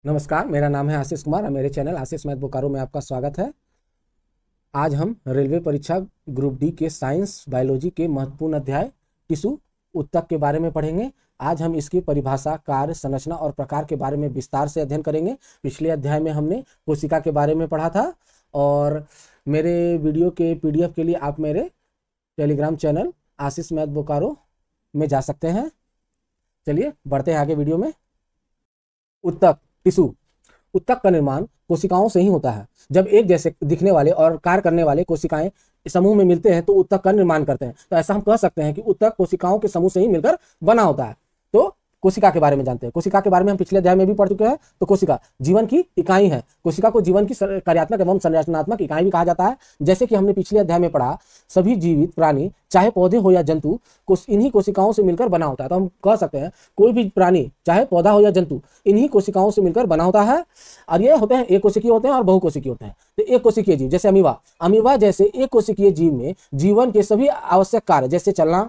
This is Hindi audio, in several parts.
नमस्कार, मेरा नाम है आशीष कुमार और मेरे चैनल आशीष मैथ बोकारो में आपका स्वागत है। आज हम रेलवे परीक्षा ग्रुप डी के साइंस बायोलॉजी के महत्वपूर्ण अध्याय टिश्यू उत्तक के बारे में पढ़ेंगे। आज हम इसकी परिभाषा, कार्य, संरचना और प्रकार के बारे में विस्तार से अध्ययन करेंगे। पिछले अध्याय में हमने कोशिका के बारे में पढ़ा था और मेरे वीडियो के PDF के लिए आप मेरे टेलीग्राम चैनल आशीष मैथ बोकारो में जा सकते हैं। चलिए बढ़ते हैं आगे वीडियो में। उत्तक टिश्यू। उत्तक का निर्माण कोशिकाओं से ही होता है। जब एक जैसे दिखने वाले और कार्य करने वाले कोशिकाएं समूह में मिलते हैं तो उत्तक का निर्माण करते हैं। तो ऐसा हम कह सकते हैं कि उत्तक कोशिकाओं के समूह से ही मिलकर बना होता है। तो कोशिका के बारे में जानते हैं। कोशिका के बारे में हम पिछले अध्याय में भी पढ़ चुके हैं। तो कोशिका जीवन की इकाई है। कोशिका को जीवन की कार्यात्मक एवं संरचनात्मक इकाई भी कहा जाता है। जैसे कि हमने पिछले अध्याय में पढ़ा, सभी जीवित प्राणी चाहे पौधे हो या जंतु इन्हीं कोशिकाओं से मिलकर बना होता है। तो हम कह सकते हैं कोई भी प्राणी चाहे पौधा हो या जंतु इन्हीं कोशिकाओं से मिलकर बना होता है। और ये होते हैं एक कोशिकीय होते हैं और बहुकोशिकीय होते हैं। तो एक कोशिकीय जीव जैसे अमीबा जैसे एक कोशिकीय जीव में जीवन के सभी आवश्यक कार्य जैसे चलना,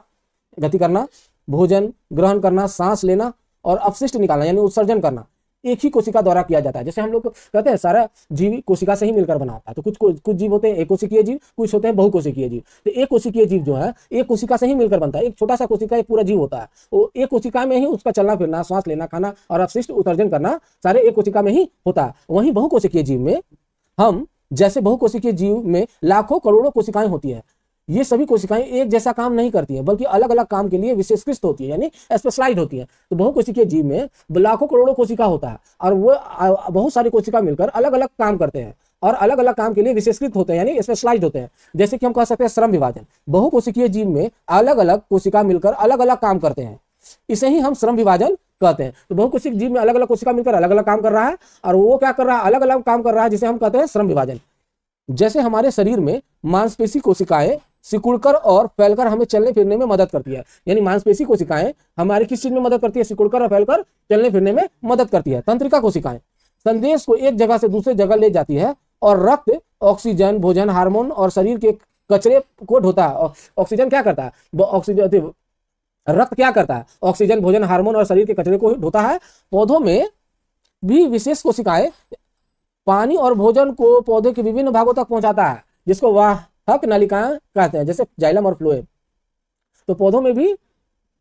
गति करना, भोजन ग्रहण करना, सांस लेना और अपशिष्ट निकालना यानी उत्सर्जन करना एक ही कोशिका द्वारा किया जाता है। जैसे हम लोग कहते हैं सारा जीव कोशिका से ही मिलकर बना होता है। तो कुछ जीव होते हैं एक कोशिकीय जीव, कुछ होते हैं बहुकोशिकीय जीव। तो एक कोशिकीय जीव जो है एक कोशिका से ही मिलकर बनता है। एक छोटा सा कोशिका एक पूरा जीव होता है। वो एक कोशिका में ही उसका चलना फिरना, श्वास लेना, खाना और अपशिष्ट उत्सर्जन करना सारे एक कोशिका में ही होता है। वहीं बहुकोशिकीय जीव में बहुकोशिकीय जीव में लाखों करोड़ों कोशिकाएं होती है। ये सभी कोशिकाएं एक जैसा काम नहीं करती हैं बल्कि अलग अलग काम के लिए विशेषकृत होती है यानी स्पेशलाइज्ड होती है। तो बहुकोशिकीय जीव में लाखों करोड़ों कोशिका होता है और वो बहुत सारी कोशिका मिलकर अलग अलग काम करते हैं और अलग अलग काम के लिए विशेषकृत होते हैं यानी स्पेशलाइज्ड होते हैं। जैसे कि हम कह सकते हैं श्रम विभाजन। बहुकोशिकीय जीव में अलग अलग कोशिका मिलकर अलग अलग काम करते हैं, इसे ही हम श्रम विभाजन कहते हैं। तो बहुकोशिकीय जीव में अलग अलग कोशिका मिलकर अलग अलग काम कर रहा है और वो क्या कर रहा है, अलग अलग काम कर रहा है, जिसे हम कहते हैं श्रम विभाजन। जैसे हमारे शरीर में मांसपेशी कोशिकाएं सिकुड़कर और फैलकर हमें चलने फिरने में मदद करती है। यानी मांसपेशी कोशिकाएं हमारी किस चीज में मदद करती है, सिकुड़कर और फैलकर चलने फिरने में मदद करती है। तंत्रिका कोशिकाएं संदेश को एक जगह से दूसरे जगह ले जाती है और रक्त, ऑक्सीजन, भोजन, हार्मोन और शरीर के कचरे को ढोता है। ऑक्सीजन क्या करता है, रक्त क्या करता है, ऑक्सीजन, भोजन, हार्मोन और शरीर के कचरे को ढोता है। पौधों में भी विशेष कोशिकाएं पानी और भोजन को पौधे के विभिन्न भागों तक पहुंचाता है, जिसको वाहक नलिकाएं कहते हैं, जैसे जाइलम और फ्लोएम। तो पौधों में भी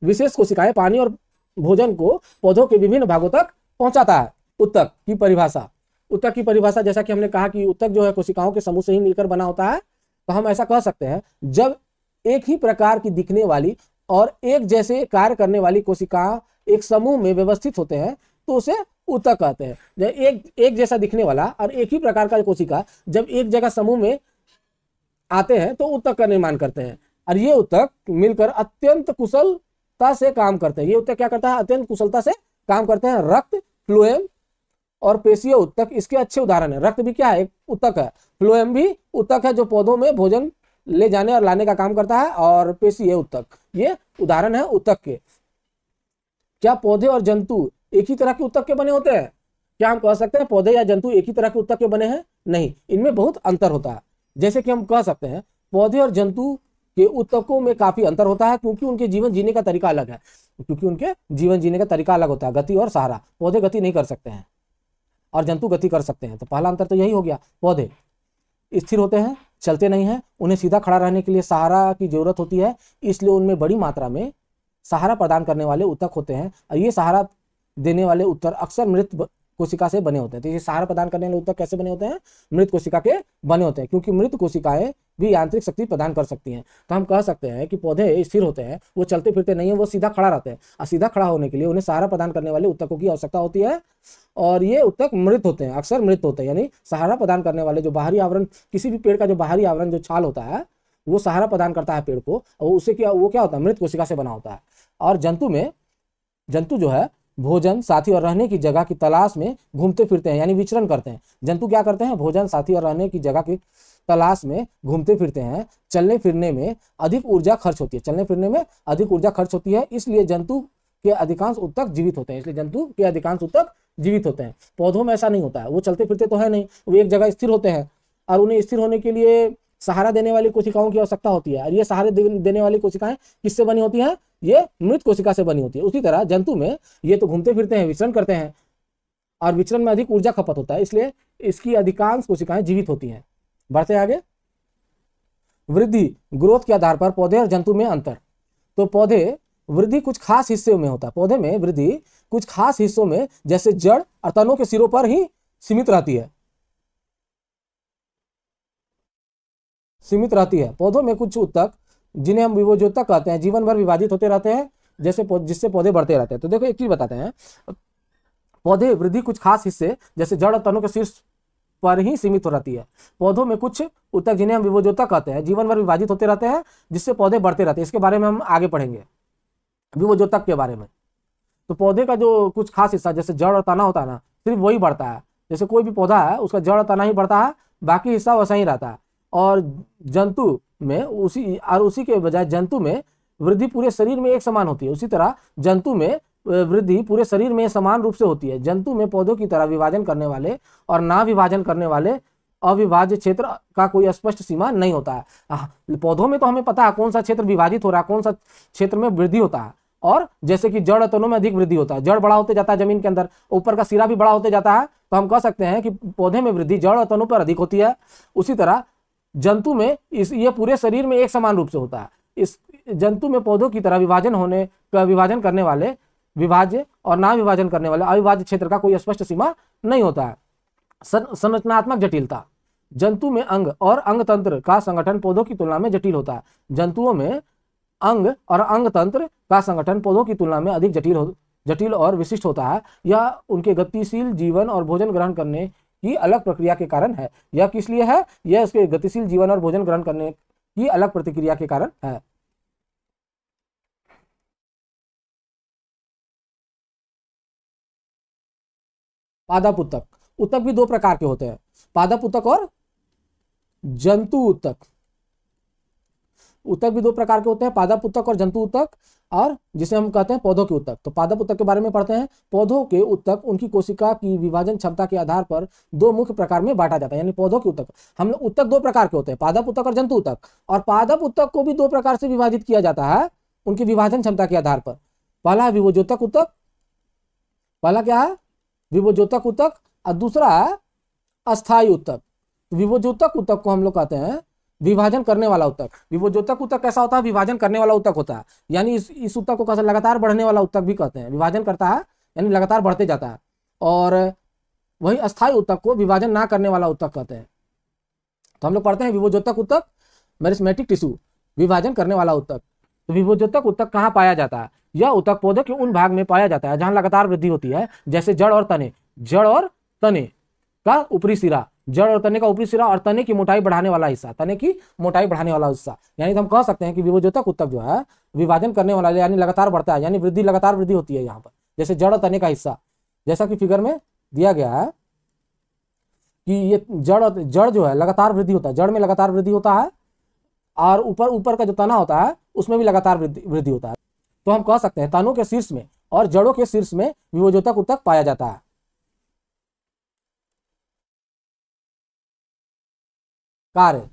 विशेष कोशिकाएं पानी और भोजन को पौधों के विभिन्न भागों तक पहुंचाता है। उत्तक की परिभाषा। उत्तक की परिभाषा, जैसा कि हमने कहा कि उत्तक जो है कोशिकाओं के समूह से ही मिलकर बना होता है। तो हम ऐसा कह सकते हैं जब एक ही प्रकार की दिखने वाली और एक जैसे कार्य करने वाली कोशिका एक समूह में व्यवस्थित होते हैं तो उसे उत्तक कहते हैं। जब एक जैसा दिखने वाला और एक ही प्रकार का कोशिका जब एक जगह समूह में आते हैं तो उत्तक का निर्माण करते हैं और ये उत्तक मिलकर अत्यंत कुशलता से काम करते हैं। ये उत्तक क्या करता है, अत्यंत कुशलता से काम करते हैं। रक्त, फ्लोएम और पेशीय उत्तक इसके अच्छे उदाहरण है। रक्त भी क्या है, एक उत्तक है। फ्लोएम भी उत्तक है जो पौधों में भोजन ले जाने और लाने का काम करता है। और पेशीय उत्तक ये उदाहरण है उत्तक के। क्या पौधे और जंतु एक ही तरह के उत्तक के बने होते हैं? क्या हम कह सकते हैं पौधे या जंतु एक ही तरह के उत्तक के बने हैं? नहीं, इनमें बहुत अंतर होता है। जैसे कि हम कह सकते हैं पौधे और जंतु के उत्तकों में काफी अंतर होता है क्योंकि उनके जीवन जीने का तरीका अलग है। क्योंकि उनके जीवन जीने का तरीका अलग होता है। गति और सहारा। पौधे गति नहीं कर सकते हैं और जंतु गति कर सकते हैं। तो पहला अंतर तो यही हो गया। पौधे स्थिर होते हैं, चलते नहीं हैं, उन्हें सीधा खड़ा रहने के लिए सहारा की जरूरत होती है, इसलिए उनमें बड़ी मात्रा में सहारा प्रदान करने वाले उत्तक होते हैं। और ये सहारा देने वाले उत्तक अक्सर मृत कोशिका से बने होते हैं। तो ये सहारा प्रदान करने वाले उत्तक कैसे बने होते हैं? मृत कोशिका के बने होते हैं, क्योंकि मृत कोशिकाएं भी यांत्रिक शक्ति प्रदान कर सकती हैं। तो हम कह सकते हैं कि पौधे स्थिर होते हैं, वो चलते फिरते नहीं है, वो सीधा खड़ा रहते हैं और सीधा खड़ा होने के लिए उन्हें सहारा प्रदान करने वाले उत्तकों की आवश्यकता होती है। और ये उत्तक मृत होते हैं, अक्सर मृत होते हैं। यानी सहारा प्रदान करने वाले जो बाहरी आवरण, किसी भी पेड़ का जो बाहरी आवरण जो छाल होता है वो सहारा प्रदान करता है पेड़ को, और उसे क्या होता है, मृत कोशिका से बना होता है। और जंतु जो है भोजन, साथी और रहने की जगह की तलाश में घूमते फिरते हैं यानी विचरण करते हैं। जंतु क्या करते हैं, भोजन, साथी और रहने की जगह की तलाश में घूमते फिरते हैं। चलने फिरने में अधिक ऊर्जा खर्च होती है, इसलिए जंतु के अधिकांश उत्तक जीवित होते हैं। पौधों में ऐसा नहीं होता है, वो चलते फिरते तो है नहीं, वो एक जगह स्थिर होते हैं और उन्हें स्थिर होने के लिए सहारा देने वाली कोशिकाओं की आवश्यकता होती है। और ये सहारे देने वाली कोशिकाएं किससे बनी होती हैं? ये मृत कोशिका से बनी होती है। उसी तरह जंतु में ये तो घूमते फिरते हैं, विचरण करते हैं और विचरण में अधिक ऊर्जा खपत होता है, इसलिए इसकी अधिकांश कोशिकाएं जीवित होती हैं। बढ़ते आगे। वृद्धि ग्रोथ के आधार पर पौधे और जंतु में अंतर। तो पौधे वृद्धि कुछ खास हिस्से में होता है, पौधे में वृद्धि कुछ खास हिस्सों में जैसे जड़ और तनों के सिरों पर ही सीमित रहती है। पौधों में कुछ ऊतक जिन्हें हम विभोजोतक कहते हैं जीवन भर विभाजित होते रहते हैं, जिससे पौधे बढ़ते रहते हैं। तो देखो एक चीज बताते हैं, पौधे वृद्धि कुछ खास हिस्से जैसे जड़ और तनों के शीर्ष पर ही सीमित हो रहती है। पौधों में कुछ ऊतक जिन्हें हम विभोजोतक कहते हैं जीवन भर विभाजित होते रहते हैं, जिससे पौधे बढ़ते रहते हैं। इसके बारे में हम आगे पढ़ेंगे विभोजोतक के बारे में। तो पौधे का जो कुछ खास हिस्सा जैसे जड़ और तना होता है ना, सिर्फ वही बढ़ता है। जैसे कोई भी पौधा है उसका जड़ और तना ही बढ़ता है, बाकी हिस्सा वैसा ही रहता है। और जंतु में उसी के बजाय जंतु में वृद्धि पूरे शरीर में एक समान होती है। उसी तरह जंतु में वृद्धि पूरे शरीर में समान रूप से होती है। जंतु में पौधों की तरह विभाजन करने वाले और ना विभाजन करने वाले अविभाज्य क्षेत्र का कोई स्पष्ट सीमा नहीं होता है। पौधों में तो हमें पता है कौन सा क्षेत्र विभाजित हो रहा है, कौन सा क्षेत्र में वृद्धि होता है। और जैसे कि जड़ तनों में अधिक वृद्धि होता है, जड़ बड़ा होते जाता है जमीन के अंदर, ऊपर का सिरा भी बड़ा होते जाता है, तो हम कह सकते हैं कि पौधे में वृद्धि जड़ और तनों पर अधिक होती है। उसी तरह जंतु में ये पूरे शरीर में एक समान रूप से होता है। इस जंतु में पौधों की तरह विभाजन करने वाले विभाज्य और ना विभाजन करने वाले अविभाज्य क्षेत्र का कोई स्पष्ट सीमा नहीं होता है। संरचनात्मक जटिलता। जंतु में अंग और अंग तंत्र का संगठन पौधों की तुलना में जटिल होता है। जंतुओं में अंग और अंग तंत्र का संगठन पौधों की तुलना में अधिक जटिल और विशिष्ट होता है। यह उनके गतिशील जीवन और भोजन ग्रहण करने की अलग प्रक्रिया के कारण है। यह किस लिए है? यह उसके गतिशील जीवन और भोजन ग्रहण करने की अलग प्रतिक्रिया के कारण है। पादप ऊतक। ऊतक भी दो प्रकार के होते हैं, पादप ऊतक और जंतु ऊतक। ऊतक भी दो प्रकार के होते हैं, पादप ऊतक और जंतु ऊतक, और जिसे हम कहते हैं पौधों के ऊतक। तो पादप ऊतक के बारे में पढ़ते हैं। पौधों के ऊतक उनकी कोशिका की विभाजन क्षमता के आधार पर दो मुख्य प्रकार में बांटा जाता है। यानी पौधों के ऊतक, हम लोग ऊतक दो प्रकार के होते हैं, पादप ऊतक और जंतु ऊतक। और पादप ऊतक को भी दो प्रकार से विभाजित किया जाता है उनकी विभाजन क्षमता के आधार पर। पहला है विभोजोतक ऊतक, पहला क्या है? विभोजोतक ऊतक, और दूसरा है अस्थायी ऊतक। विभोजोतक ऊतक को हम लोग कहते हैं विभाजन करने वाला ऊतक। विभोजोतक ऊतक कैसा होता है? विभाजन करने वाला ऊतक होता है। यानी इस ऊतक को कैसे लगातार बढ़ने वाला ऊतक भी कहते हैं। विभाजन करता है यानी लगातार बढ़ते जाता है। और वही अस्थायी ऊतक को विभाजन ना करने वाला ऊतक कहते हैं। तो हम लोग पढ़ते हैं विभोजोतक ऊतक, मेरिस्टेमेटिक टिश्यू, विभाजन करने वाला ऊतक। तो विभोजोतक ऊतक कहाँ पाया जाता है? यह ऊतक पौधे के उन भाग में पाया जाता है जहां लगातार वृद्धि होती है, जैसे जड़ और तने। जड़ और तने का ऊपरी सिरा, जड़ और तने का ऊपरी सिरा, और तने की मोटाई बढ़ाने वाला हिस्सा, तने की मोटाई बढ़ाने वाला हिस्सा। यानी हम कह सकते हैं कि विभोजोतक ऊतक जो है विभाजन करने वाला यानी लगातार बढ़ता है, यानी वृद्धि लगातार वृद्धि होती है यहाँ पर। जैसे जड़ और तने का हिस्सा, जैसा कि फिगर में दिया गया है कि ये जड़ जो है लगातार वृद्धि होता है, जड़ में लगातार वृद्धि होता है, और ऊपर का जो तना होता है उसमें भी लगातार वृद्धि होता है। तो हम कह सकते हैं तनों के शीर्ष में और जड़ों के शीर्ष में विभोजोतक ऊतक पाया जाता है। कार्य।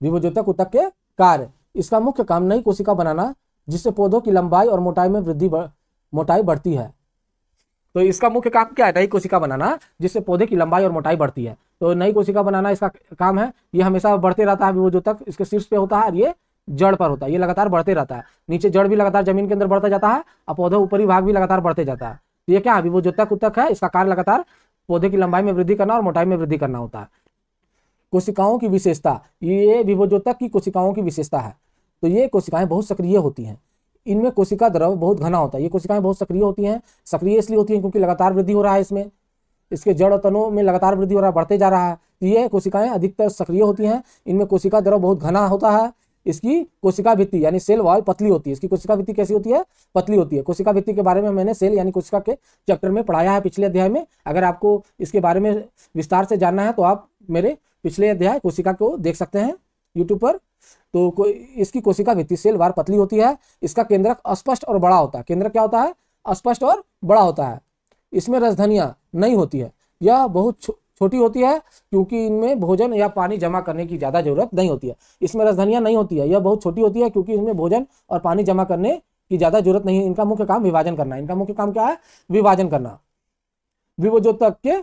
विभोजोतक ऊतक के कार्य। इसका मुख्य काम नई कोशिका बनाना, जिससे पौधों की लंबाई और मोटाई में मोटाई बढ़ती है। तो इसका मुख्य काम क्या है? नई कोशिका बनाना, जिससे पौधे की लंबाई और मोटाई बढ़ती है। तो नई कोशिका बनाना इसका काम है। ये हमेशा बढ़ते रहता है, विभोजोतक इसके शीर्ष पे होता है और ये जड़ पर होता है। ये लगातार बढ़ते रहता है, नीचे जड़ भी लगातार जमीन के अंदर बढ़ता जाता है और पौधे ऊपरी भाग भी लगातार बढ़ते जाता है। तो ये क्या है? विभोजोतक ऊतक है। इसका कार्य लगातार पौधे की लंबाई में वृद्धि करना और मोटाई में वृद्धि करना होता है। कोशिकाओं की विशेषता। ये विभोजोतक की कोशिकाओं की विशेषता है। तो ये कोशिकाएं बहुत सक्रिय होती हैं। इनमें कोशिका द्रव बहुत घना होता है। ये कोशिकाएं बहुत सक्रिय होती हैं। सक्रिय इसलिए होती हैं क्योंकि लगातार वृद्धि हो रहा है इसमें, इसके जड़ और तनों में लगातार वृद्धि हो रहा है, बढ़ते जा रहा है। तो ये कोशिकाएं अधिकतर सक्रिय होती हैं। इनमें कोशिका द्रव बहुत घना होता है। इसकी कोशिका भित्ति यानी सेल वॉल पतली होती है। इसकी कोशिका भित्ति कैसी होती है? पतली होती है। कोशिका भित्ति के बारे में मैंने सेल यानी कोशिका के चैप्टर में पढ़ाया है पिछले अध्याय में। अगर आपको इसके बारे में विस्तार से जानना है तो आप मेरे पिछले अध्याय कोशिका को देख सकते हैं यूट्यूब पर। तो इसकी कोशिका भित्ति सेल वार पतली होती है। इसका केंद्रक अस्पष्ट और बड़ा होता है। केंद्रक क्या होता है? अस्पष्ट और बड़ा होता है। इसमें रसधनियां नहीं होती है। यह बहुत छोटी होती है क्योंकि इनमें भोजन या पानी जमा करने की ज्यादा जरूरत नहीं होती है। इसमें रसधनियां नहीं होती है। यह बहुत छोटी होती है क्योंकि इनमें भोजन और पानी जमा करने की ज्यादा जरूरत नहीं है। इनका मुख्य काम विभाजन करना है। इनका मुख्य काम क्या है? विभाजन करना। विभोजोतक के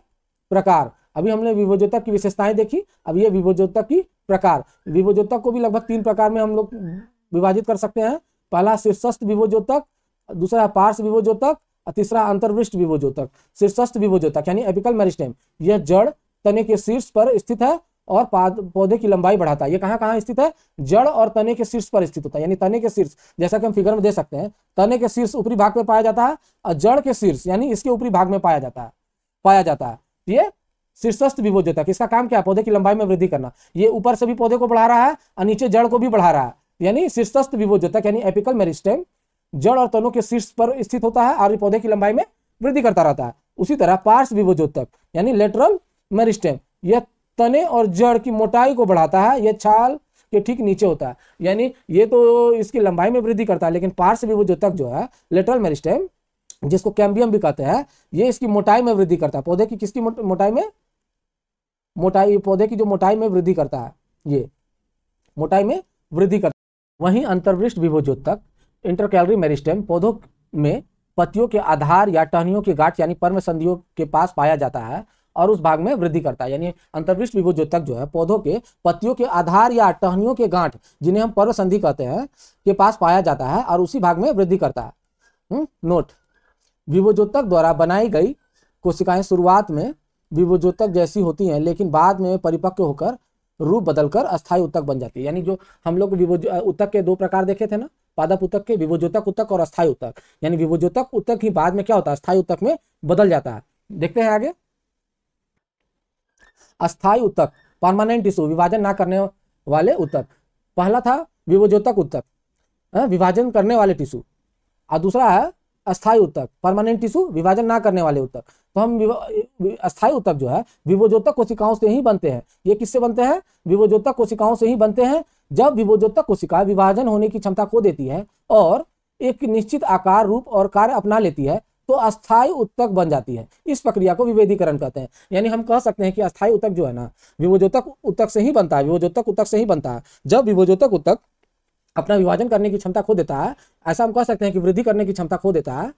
प्रकार। अभी हमने विभोजोतक की विशेषताएं देखी, अब ये विभोजोतक की प्रकार। विभोजोतक को भी लगभग 3 प्रकार में हम लोग विभाजित कर सकते हैं। पहला शीर्षस्थ विभोजोतक, दूसरा पार्श्व विभोजोतक और तीसरा अंतर्वृष्ट विभोजोतक। शीर्षस्थ विभोजोतक यानी एपिकल मेरिस्टेम, यह जड़ तने के शीर्ष पर स्थित है और पौधे की लंबाई बढ़ाता है। ये कहाँ कहाँ स्थित है? जड़ और तने के शीर्ष पर स्थित होता है, यानी तने के शीर्ष, जैसा कि हम फिगर में दे सकते हैं, तने के शीर्ष ऊपरी भाग में पाया जाता है और जड़ के शीर्ष यानी इसके ऊपरी भाग में पाया जाता है। ये शीर्षस्थ विभोजोतक, इसका काम क्या है? पौधे की लंबाई में वृद्धि करना। ये ऊपर से भी पौधे को बढ़ा रहा है और नीचे जड़ को भी बढ़ा रहा है, यानी शीर्षस्थ विभोजोतक यानी एपिकल मेरिस्टेम जड़ और तनों के शीर्ष पर स्थित होता है और पौधे की लंबाई में वृद्धि करता रहता है। उसी तरह पार्श्व विभोजोतक यानी लेटरल मेरिस्टेम, यह तने और जड़ की मोटाई को बढ़ाता है, यह छाल के ठीक नीचे होता है, यानी ये तो इसकी लंबाई में वृद्धि करता है, लेकिन पार्श्व विभोजोतक जो है लेटरल मेरिस्टेम, जिसको कैम्बियम भी कहते हैं, ये इसकी मोटाई में वृद्धि करता है। पौधे की किसकी मोटाई में? पौधे की जो मोटाई में वृद्धि करता है, ये मोटाई में वृद्धि करता है। वहीं अंतर्वृष्ट विभोजोतक इंटरकैलरी मेरिस्टेम पौधों में पत्तियों के आधार या टहनियों के गांठ यानी पर्म संधियों के पास पाया जाता है और उस भाग में वृद्धि करता है। यानी अंतर्वृष्ट विभोजोतक जो है पौधों के पत्तियों के आधार या टहनियों के गांठ, जिन्हें हम पर्व संधि कहते हैं, के पास पाया जाता है और उसी भाग में वृद्धि करता है। नोट: विभोजोतक द्वारा बनाई गई कोशिकाएं शुरुआत में विभोजोतक जैसी होती हैं, लेकिन बाद में परिपक्व होकर रूप बदलकर अस्थायी उत्तक बन जाती है। यानी जो हम लोग उत्तक के 2 प्रकार देखे थे ना, पादप उत्तक के, विभोजोतक उत्तक और अस्थायी उत्तक, यानी विभोजोतक उत्तक ही बाद में क्या होता है? अस्थायी उत्तक में बदल जाता है। देखते हैं आगे। अस्थायी उत्तक परमानेंट टिश्यू, विभाजन ना करने वाले उत्तक। पहला था विभोजोतक उत्तक, विभाजन करने वाले टिश्यू, और दूसरा है अस्थायी उत्तक परमानेंट टिश्यू, विभाजन ना करने वाले उत्तक। तो हम अस्थायी उत्तक जो है विभोजोतक कोशिकाओं से ही बनते हैं। ये किससे बनते हैं? विभोजोतक कोशिकाओं से ही बनते हैं। जब विभोजोतक कोशिका विभाजन होने की क्षमता खो देती है और एक निश्चित आकार, रूप और कार्य अपना लेती है तो अस्थायी उत्तक बन जाती है। इस प्रक्रिया को विभेदीकरण कहते हैं। यानी हम कह सकते हैं कि अस्थायी उत्तक जो है ना, विभोजोतक उत्तक से ही बनता है, विभोजोतक उत्तक से ही बनता है। जब विभोजोतक उत्तक अपना विभाजन करने की क्षमता खो देता है, ऐसा हम कह सकते हैं कि वृद्धि करने की क्षमता खो देता है,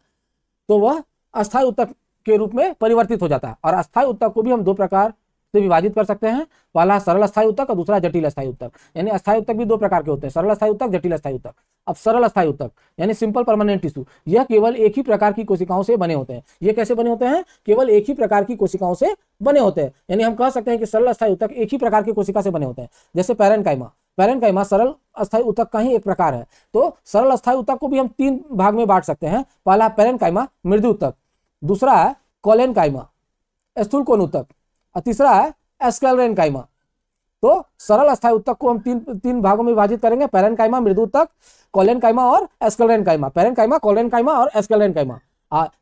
तो वह अस्थायी उत्तक के रूप में परिवर्तित हो जाता है। और अस्थायी उत्तक को भी हम 2 प्रकार से विभाजित कर सकते हैं। पहला सरल अस्थायी उत्तक और दूसरा जटिल अस्थायी उत्तक। यानी अस्थायी उत्तक भी 2 प्रकार के होते हैं, सरल अस्थायी उत्तक, जटिल अस्थायी उत्तक। अब सरल अस्थायी उत्तक यानी सिंपल परमानेंट टिश्यू, यह केवल एक ही प्रकार की कोशिकाओं से बने होते हैं। ये कैसे बने होते हैं? केवल एक ही प्रकार की कोशिकाओं से बने होते हैं। यानी हम कह सकते हैं कि सरल अस्थायी उत्तक एक ही प्रकार की कोशिका से बने होते हैं, जैसे पैरेन्काइमा। पैरेन्काइमा सरल अस्थायी उत्तक का ही एक प्रकार है। तो सरल अस्थायी उत्तक को भी हम 3 भाग में बांट सकते हैं। पहला पैरेन्काइमा मृदु उत्तक, दूसरा है कोलेनकाइमा स्थूल कोण उत्तक, और तीसरा है एस्क्लेरेनकाइमा। तो सरल अस्थायी उत्तक को हम तीन भागों में विभाजित करेंगे, पैरेन्काइमा, मृदु उत्तक, कोलेनकाइमा और एस्क्लेरेनकाइमा। पैरेन्काइमा, कोलेनकाइमा और एस्क्लेरेनकाइमा।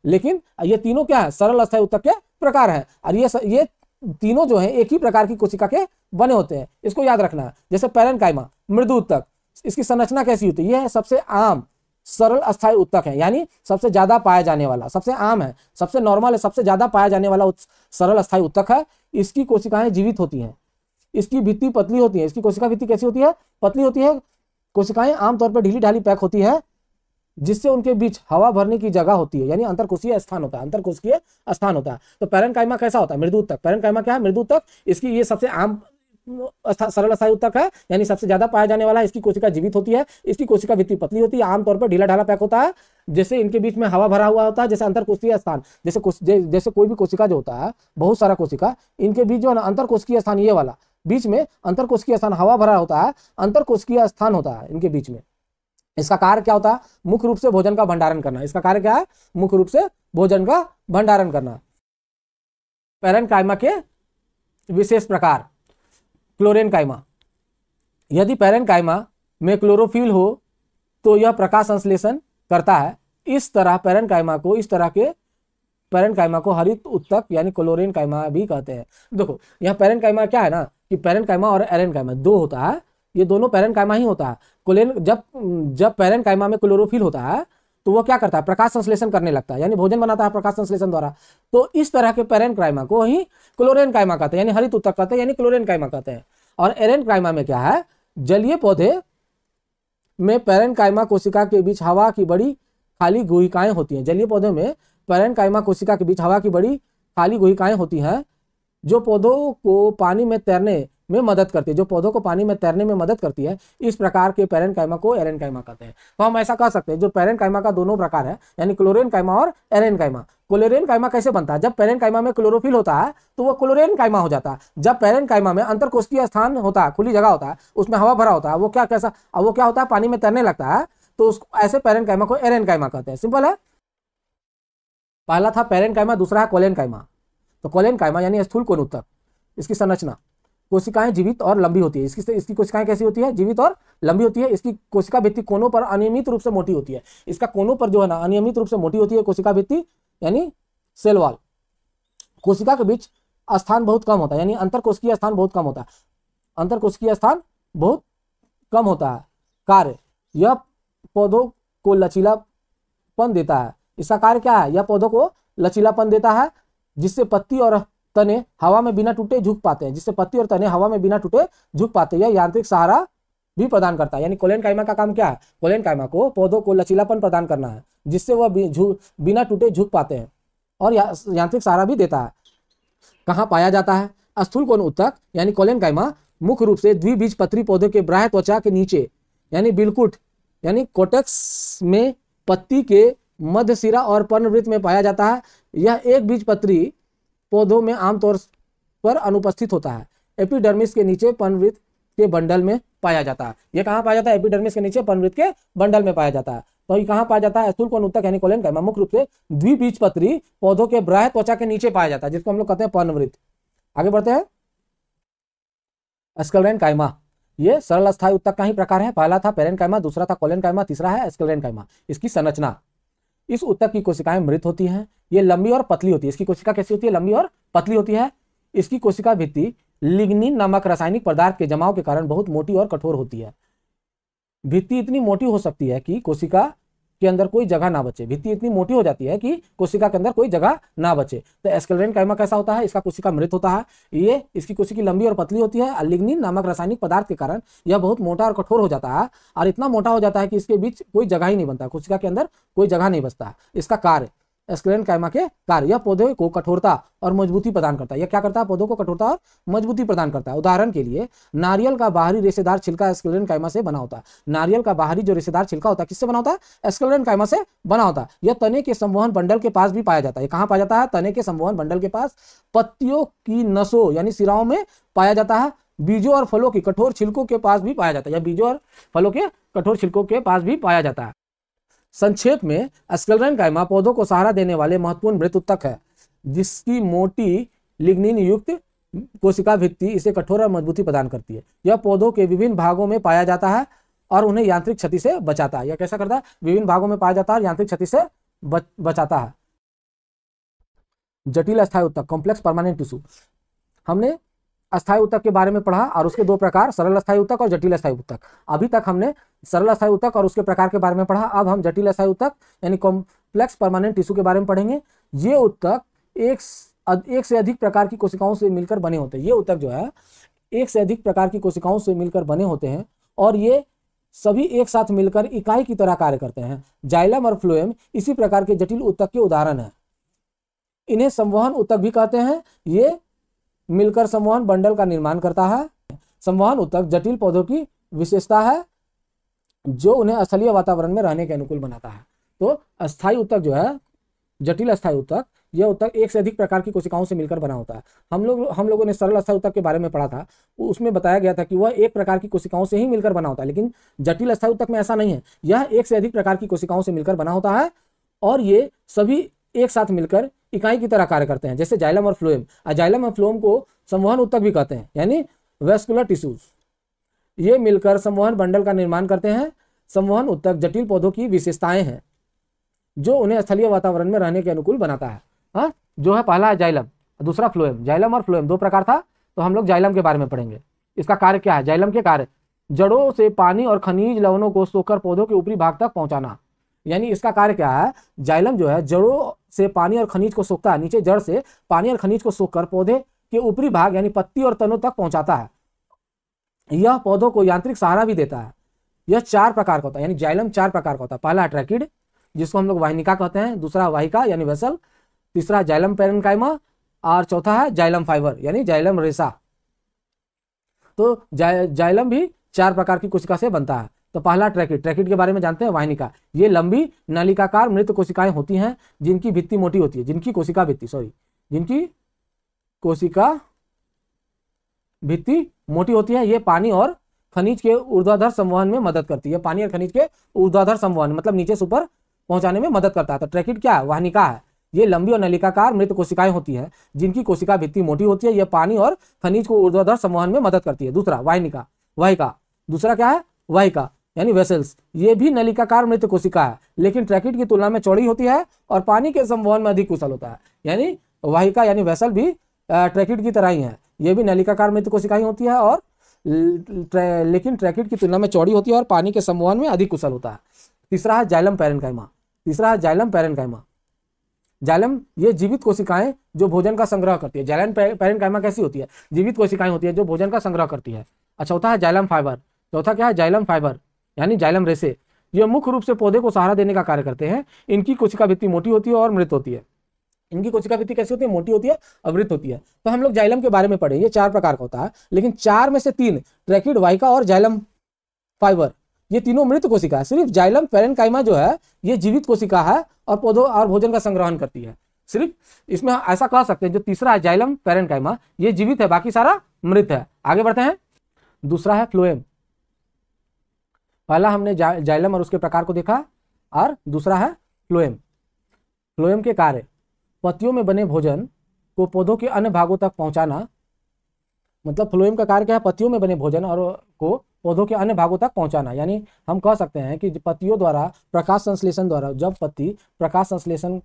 लेकिन ये तीनों क्या है? सरल अस्थायी उत्तक के प्रकार हैं और ये तीनों जो है एक ही प्रकार की कोशिका के बने होते हैं। इसको याद रखना है। जैसे पैरेन्काइमा मृदु उत्तक, इसकी संरचना कैसी होती है? यह सबसे आम सरल अस्थायी उत्तक है, यानी सबसे ज्यादा पाया जाने वाला, सबसे आम है, सबसे नॉर्मल है, सबसे ज्यादा पाया जाने वाला सरल अस्थायी उत्तक है। इसकी कोशिकाएं जीवित होती हैं, इसकी भित्ति पतली होती है। इसकी कोशिका भित्ति कैसी होती है? पतली होती है। कोशिकाएं आमतौर पर ढीली ढाली पैक होती है, जिससे उनके बीच हवा भरने की जगह होती है, यानी अंतरकोशीय स्थान होता है, अंतरकोशिकीय स्थान होता है। तो पैरेन्काइमा कैसा होता है? मृदु उत्तक। पैरेन्काइमा क्या है? मृदु उत्तक। इसकी ये सबसे आम सरल अस्थायी उत्तक है, यानी सबसे ज्यादा पाया जाने वाला है। इसकी कोशिका जीवित होती है, इसकी कोशिका भित्ति पतली होती है, आमतौर पर ढीला ढाला पैक होता है, जैसे इनके बीच में हवा भरा हुआ होता है, जैसे अंतरकोशिकीय स्थान। जैसे कोई भी कोशिका जो होता है, बहुत सारा कोशिका, इनके बीच जो है ना अंतरकोशिकीय स्थान, ये वाला बीच में अंतरकोशिकीय स्थान, हवा भरा होता है, अंतरकोशिकीय स्थान होता है इनके बीच में। इसका कार्य क्या होता है? मुख्य रूप से भोजन का भंडारण करना। इसका कार्य क्या है? मुख्य रूप से भोजन का भंडारण करना। पैरेन्काइमा के विशेष प्रकार। क्लोरेन्काइमा। यदि पैरेन्काइमा में क्लोरोफिल हो तो यह प्रकाश संश्लेषण करता है। इस तरह पैरेन्काइमा को हरित उत्तक यानी क्लोरेन्काइमा भी कहते हैं। देखो यहाँ पैरेन्काइमा क्या है ना, कि पैरेन्काइमा और एरेन्काइमा 2 होता है, ये दोनों पैरेन्काइमा ही होता है। जब पैरेन्काइमा में क्लोरोफिल होता है तो वह क्या करता है? प्रकाश संश्लेषण करने लगता है, यानी भोजन बनाता है प्रकाश संश्लेषण द्वारा। तो इस तरह के पैरेन्काइमा को ही क्लोरेन्काइमा कहते हैं, यानी हरित उत्तक कहते हैं, यानी क्लोरेन्काइमा कहते हैं। और एरेन्काइमा में क्या है? जलीय पौधे में पैरेन्काइमा कोशिका के बीच हवा की बड़ी खाली गुहिकाएं होती हैं। जलीय पौधे में पैरेन्काइमा कोशिका के बीच हवा की बड़ी खाली गुहिकाएं होती हैं जो पौधों को पानी में तैरने में मदद करती है, जो पौधों को पानी में तैरने में मदद करती है। इस प्रकार के पैरेन्काइमा को एरेन्काइमा कहते हैं। तो हम ऐसा कह सकते हैं जो पैरेन्काइमा का दोनों प्रकार है, यानी क्लोरेन्काइमा और एरेन्काइमा। क्लोरेन्काइमा कैसे बनता है? जब पैरेन्काइमा में क्लोरोफिल होता है तो वो क्लोरेन्काइमा हो जाता है। जब पैरेन्काइमा में अंतरकोशिकीय स्थान होता है, खुली जगह होता है, उसमें हवा भरा होता है, वो क्या होता है, पानी में तैरने लगता है, तो उसको ऐसे पैरेन्काइमा को एरेन्काइमा कहते हैं। सिंपल है। पहला था पैरेन्काइमा, दूसरा है कोलेन्काइमा। तो कोलेन्काइमा यानी स्थूल कोण ऊतक। इसकी संरचना, कोशिकाएं जीवित और लंबी होती है। इसकी कोशिकाएं कैसी होती है? जीवित और लंबी होती है। इसकी कोशिका भित्ति कोनों पर अनियमित रूप से मोटी होती है। इसका कोनों पर जो है ना अनियमित रूप से मोटी होती है कोशिका भित्ति, यानी सेल वॉल। कोशिका के बीच स्थान बहुत कम होता है, यानी अंतरकोशिकीय स्थान बहुत कम होता है। अंतरकोशिकीय स्थान बहुत कम होता है। कार्य, यह पौधों को लचीलापन देता है। इसका कार्य क्या है? यह पौधों को लचीलापन देता है, जिससे पत्ती और तने हवा में बिना टूटे झुक पाते हैं। यह यांत्रिक सहारा भी प्रदान करता है। यानी कोलेन्काइमा का काम क्या है? कोलेन्काइमा को पौधों को लचीलापन प्रदान करना है, जिससे वह बिना टूटे झुक पाते हैं, और यांत्रिक सहारा भी देता है। कहाँ पाया जाता है? स्थूल कोण ऊतक यानी कोलेन्काइमा मुख्य रूप से द्विबीजपत्री पौधे के बाह्य त्वचा के नीचे, यानी बिलकुट यानी कोटेक्स में पत्ती के मध्य सिरा और पर्णवृत्त में पाया जाता है। यह एक बीजपत्री पौधों में आमतौर पर अनुपस्थित होता है। एपिडर्मिस के नीचे पर्णवृत्त के बंडल में पाया जाता है। यह कहाँ पाया जाता है? एपिडर्मिस के नीचे पर्णवृत्त के बंडल में पाया जाता है। तो ये कहाँ पाया जाता है? स्थूल कोण ऊतक यानी कोलेन्काइमा मुख्य रूप से द्विबीजपत्री पौधों के बाह्य त्वचा के नीचे पाया जाता है, जिसको हम लोग कहते हैं पर्णवृत्त। आगे बढ़ते हैं। स्क्लेरेन्काइमा, ये सरल अस्थायी ऊतक का ही प्रकार है। पहला था पैरेन्काइमा, दूसरा था कोलेन्काइमा, तीसरा है स्क्लेरेन्काइमा। इसकी संरचना, इस ऊतक की कोशिकाएं मृत होती हैं। ये लंबी और पतली होती है। इसकी कोशिका कैसी होती है? लंबी और पतली होती है। इसकी कोशिका भित्ति लिग्निन नामक रासायनिक पदार्थ के जमाव के कारण बहुत मोटी और कठोर होती है। भित्ति इतनी मोटी हो सकती है कि कोशिका के अंदर कोई जगह ना बचे। भित्ति इतनी मोटी हो जाती है कि कोशिका के अंदर कोई जगह ना बचे। तो स्क्लेरेन्काइमा कैसा होता है? इसका कोशिका मृत होता है। ये इसकी कोशिका लंबी और पतली होती है। लिग्निन नामक रासायनिक पदार्थ के कारण यह बहुत मोटा और कठोर हो जाता है, और इतना मोटा हो जाता है कि इसके बीच कोई जगह ही नहीं बनता, कोशिका के अंदर कोई जगह नहीं बचता। इसका कार्य, स्क्लेरेन्काइमा के कार्य, यह पौधे को कठोरता और मजबूती प्रदान करता है। यह क्या करता है? पौधों को कठोरता और मजबूती प्रदान करता है। उदाहरण के लिए नारियल का बाहरी रेशेदार छिलका स्क्लेरेन्काइमा से बना होता है। नारियल का बाहरी जो रेशेदार छिलका होता है किससे बना होता है? स्क्लेरेन्काइमा से बना होता है। यह तने के संवहन बंडल के पास भी पाया जाता है। कहाँ पाया जाता है? तने के संवहन बंडल के पास, पत्तियों की नसों यानी सिराओं में पाया जाता है। बीजों और फलों की कठोर छिलकों के पास भी पाया जाता है। यह बीजों और फलों के कठोर छिलकों के पास भी पाया जाता है। संक्षेप में स्क्लेरेन्काइमा पौधों को सहारा देने वाले महत्वपूर्ण मृत ऊतक है, जिसकी मोटी लिग्निन युक्त कोशिका भित्ति इसे कठोर और मजबूती प्रदान करती है। यह पौधों के विभिन्न भागों में पाया जाता है और उन्हें यांत्रिक क्षति से बचाता है। यह कैसा करता है? विभिन्न भागों में पाया जाता है और यांत्रिक क्षति से बचाता है। जटिल अस्थायी ऊतक, कॉम्प्लेक्स परमानेंट टिश्यू। हमने अस्थायी ऊतक के बारे में पढ़ा और उसके दो प्रकार, सरल अस्थायी ऊतक और जटिल अस्थायी ऊतक। अभी तक हमने सरल अस्थायी ऊतक और उसके प्रकार के बारे में पढ़ा। अब हम जटिल अस्थायी ऊतक यानी कॉम्प्लेक्स परमानेंट टिश्यू के बारे में पढ़ेंगे। ये ऊतक एक से अधिक प्रकार की कोशिकाओं से मिलकर बने होते हैं। ये ऊतक जो है एक से अधिक प्रकार की कोशिकाओं से मिलकर बने होते हैं, और ये सभी एक साथ मिलकर इकाई की तरह कार्य करते हैं। जाइलम और फ्लोएम इसी प्रकार के जटिल ऊतक के उदाहरण हैं। इन्हें संवहन ऊतक भी कहते हैं। ये मिलकर संवहन बंडल का निर्माण करता है। संवहन ऊतक जटिल पौधों की विशेषता है, जो उन्हें स्थलीय वातावरण में रहने के अनुकूल बनाता है। तो अस्थायी ऊतक जो है, जटिल अस्थायी ऊतक, यह ऊतक एक से अधिक प्रकार की कोशिकाओं से मिलकर बना होता है। हम लोगों ने सरल अस्थायी ऊतक के बारे में पढ़ा था। उसमें बताया गया था कि वह एक प्रकार की कोशिकाओं से ही मिलकर बना होता है, लेकिन जटिल अस्थायी ऊतक में ऐसा नहीं है। यह एक से अधिक प्रकार की कोशिकाओं से मिलकर बना होता है, और ये सभी एक साथ मिलकर इकाई की तरह कार्य करते हैं, जैसे जाइलम और फ्लोएम। जाइलम और फ्लोएम को संवहन ऊतक भी कहते हैं, यानी वेस्कुलर टिश्यूज। ये मिलकर संवहन बंडल का निर्माण करते हैं। संवहन ऊतक जटिल पौधों की विशेषताएं हैं, जो उन्हें स्थलीय वातावरण में रहने के अनुकूल बनाता है। हाँ, जो है पहला है जाइलम, दूसरा फ्लोएम। जाइलम और फ्लोएम दो प्रकार था, तो हम लोग जाइलम के बारे में पढ़ेंगे। इसका कार्य क्या है? जाइलम के कार्य, जड़ों से पानी और खनिज लवणों को सोखकर पौधों के ऊपरी भाग तक पहुंचाना। यानी इसका कार्य क्या है? जाइलम जो है जड़ों से पानी और खनिज को सोखता है, नीचे जड़ से पानी और खनिज को सोखकर पौधे के ऊपरी भाग यानी पत्ती और तनों तक पहुंचाता है। यह पौधों को यांत्रिक सहारा भी देता है। यह चार प्रकार का होता है, यानी जाइलम चार प्रकार का होता है। पहला ट्रैकिड, जिसको हम लोग वाहिनिका कहते हैं। दूसरा वाहिका यानी वेसल। तीसरा जाइलम पैरेन्काइमा, और चौथा है जाइलम फाइबर यानी जाइलम रेशा। तो जाइलम भी 4 प्रकार की कोशिका से बनता है। तो पहला ट्रैकिड, ट्रैकिड के बारे में जानते हैं, वाहिनिका। ये लंबी नलिकाकार मृत कोशिकाएं होती हैं जिनकी भित्ति मोटी होती है, जिनकी कोशिका भित्ति मोटी होती है। ये पानी और खनिज के ऊर्ध्वाधर संवहन में मदद करती है। पानी और खनिज के ऊर्ध्वाधर संवहन मतलब नीचे से ऊपर पहुंचाने में मदद करता है। तो ट्रैकिड क्या है? वाहिनिका है। ये लंबी और नलिकाकार मृत कोशिकाएं होती हैं जिनकी कोशिका भित्ति मोटी होती है। यह पानी और खनिज को ऊर्ध्वाधर संवहन में मदद करती है। दूसरा वाहिका। दूसरा क्या है? वाहिका यानी वेसल्स। ये भी नलिकाकार मृत कोशिका है लेकिन ट्रैकिड की तुलना में चौड़ी होती है और पानी के संवहन में अधिक कुशल होता है। यानी वाहिका यानी वेसल भी ट्रैकिड की तरह ही है। ये भी नलिकाकार मृत कोशिकाएं होती है और लेकिन ट्रैकिड की तुलना में चौड़ी होती है और पानी के संवहन में अधिक कुशल होता है। तीसरा है जाइलम पैरेन्काइमा। जाइलम ये जीवित कोशिकाएं जो भोजन का संग्रह करती है। जाइलम पैरेन्काइमा कैसी होती है? जीवित कोशिकाएं होती है जो भोजन का संग्रह करती है। चौथा है जाइलम फाइबर। चौथा क्या है? जाइलम फाइबर यानी जाइलम रेशे। ये मुख्य रूप से पौधे को सहारा देने का कार्य करते हैं। इनकी कोशिका भित्ति मोटी होती है और मृत होती है। इनकी कोशिका भित्ति कैसी होती है? मोटी होती है और मृत होती है। तो हम लोग जाइलम के बारे में पढ़े, ये 4 प्रकार का होता है लेकिन 4 में से 3 ट्रैकिड, वाहिका और जाइलम फाइबर, ये तीनों मृत कोशिका है। सिर्फ जाइलम पैरेन्काइमा जो है ये जीवित कोशिका है और पौधों और भोजन का संग्रहण करती है। सिर्फ इसमें ऐसा कह सकते हैं जो तीसरा है जाइलम पैरेन्काइमा ये जीवित है, बाकी सारा मृत है। आगे बढ़ते हैं। दूसरा है फ्लोएम। पहला हमने जाइलम और उसके प्रकार को देखा और दूसरा है फ्लोएम। फ्लोएम के कार्य: पत्तियों में बने भोजन को पौधों के अन्य भागों तक पहुंचाना। मतलब फ्लोएम का कार्य क्या है? पत्तियों में बने भोजन और को पौधों के अन्य भागों तक पहुंचाना। यानी हम कह सकते हैं कि पत्तियों द्वारा प्रकाश संश्लेषण द्वारा, जब पत्ती प्रकाश संश्लेषण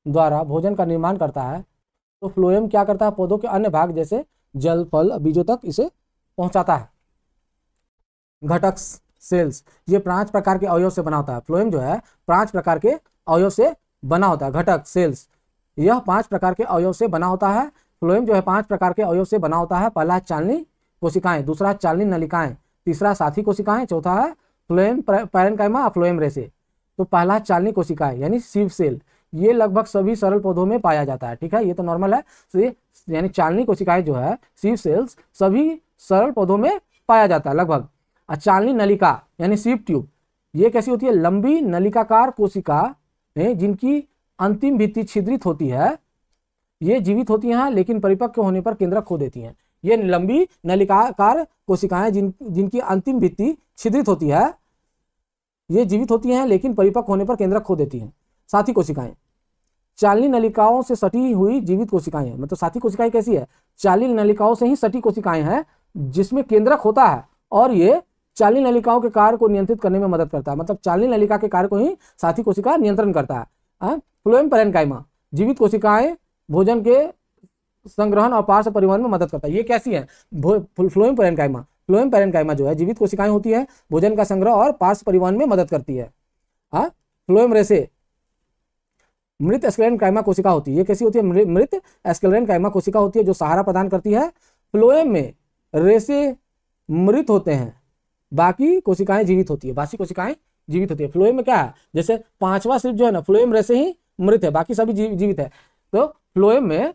द्वारा भोजन का निर्माण करता है तो फ्लोएम क्या करता है? पौधों के अन्य भाग जैसे जल, फल, बीजों तक इसे पहुंचाता है। घटक सेल्स, ये 5 प्रकार के अवयव से बना होता है। फ्लोएम जो है 5 प्रकार के अवयव से बना होता है। घटक सेल्स यह 5 प्रकार के अवयव से बना होता है। फ्लोएम जो है 5 प्रकार के अवयव से बना होता है। पहला है चालनी कोशिकाएं, दूसरा चालनी नलिकाएं, तीसरा साथी कोशिकाएं, चौथा है फ्लोएम पैरेन्काइमा और फ्लोएम रेशे। तो पहला है चालनी कोशिकाएं यानी सीव सेल। ये लगभग सभी सरल पौधों में पाया जाता है। ठीक है, ये तो नॉर्मल है। तो ये यानी चालनी कोशिकाएं जो है सीव सेल्स सभी सरल पौधों में पाया जाता है लगभग। चालनी नलिका यानी सीव ट्यूब, ये कैसी होती है? लंबी नलिकाकार कोशिका जिनकी अंतिम भित्ति छिद्रित होती है। ये जीवित होती हैं लेकिन परिपक्व होने पर केंद्रक खो देती हैं। ये लंबी नलिकाकार कोशिकाएं जिनकी अंतिम भित्ति छिद्रित होती है, ये जीवित होती हैं लेकिन परिपक्व होने पर केंद्रक खो देती हैं। साथी कोशिकाएं, चालनी नलिकाओं से सटी हुई जीवित कोशिकाएं हैं। मतलब साथी कोशिकाएं कैसी है? चालनी नलिकाओं से ही सटी कोशिकाएं हैं जिसमें केंद्रक होता है और ये चालनी नलिकाओं के कार्य को नियंत्रित करने में मदद करता है। मतलब चालनी नलिका के कार्य को ही साथी कोशिका नियंत्रण करता है। फ्लोएम पैरेन्काइमा, जीवित कोशिकाएं भोजन के संग्रहण और पार्श्व परिवहन में मदद करता है। ये कैसी है? Phloem parenchyma. फ्लोएम पैरेन्काइमा जो है जीवित कोशिकाएं होती है, भोजन का संग्रह और पार्श्व परिवहन में मदद करती है। फ्लोएम रेशे मृत स्क्लेरेन्काइमा कोशिका होती है। ये कैसी होती है? मृत स्क्लेरेन्काइमा कोशिका होती है जो सहारा प्रदान करती है। फ्लोएम में रेशे मृत होते हैं, बाकी कोशिकाएं जीवित होती है। बाकी कोशिकाएं जीवित होती है। फ्लोएम में क्या है? जैसे 5वां सिर्फ जो है ना फ्लोएम रेशे ही मृत है, बाकी सभी जीवित है। तो फ्लोएम में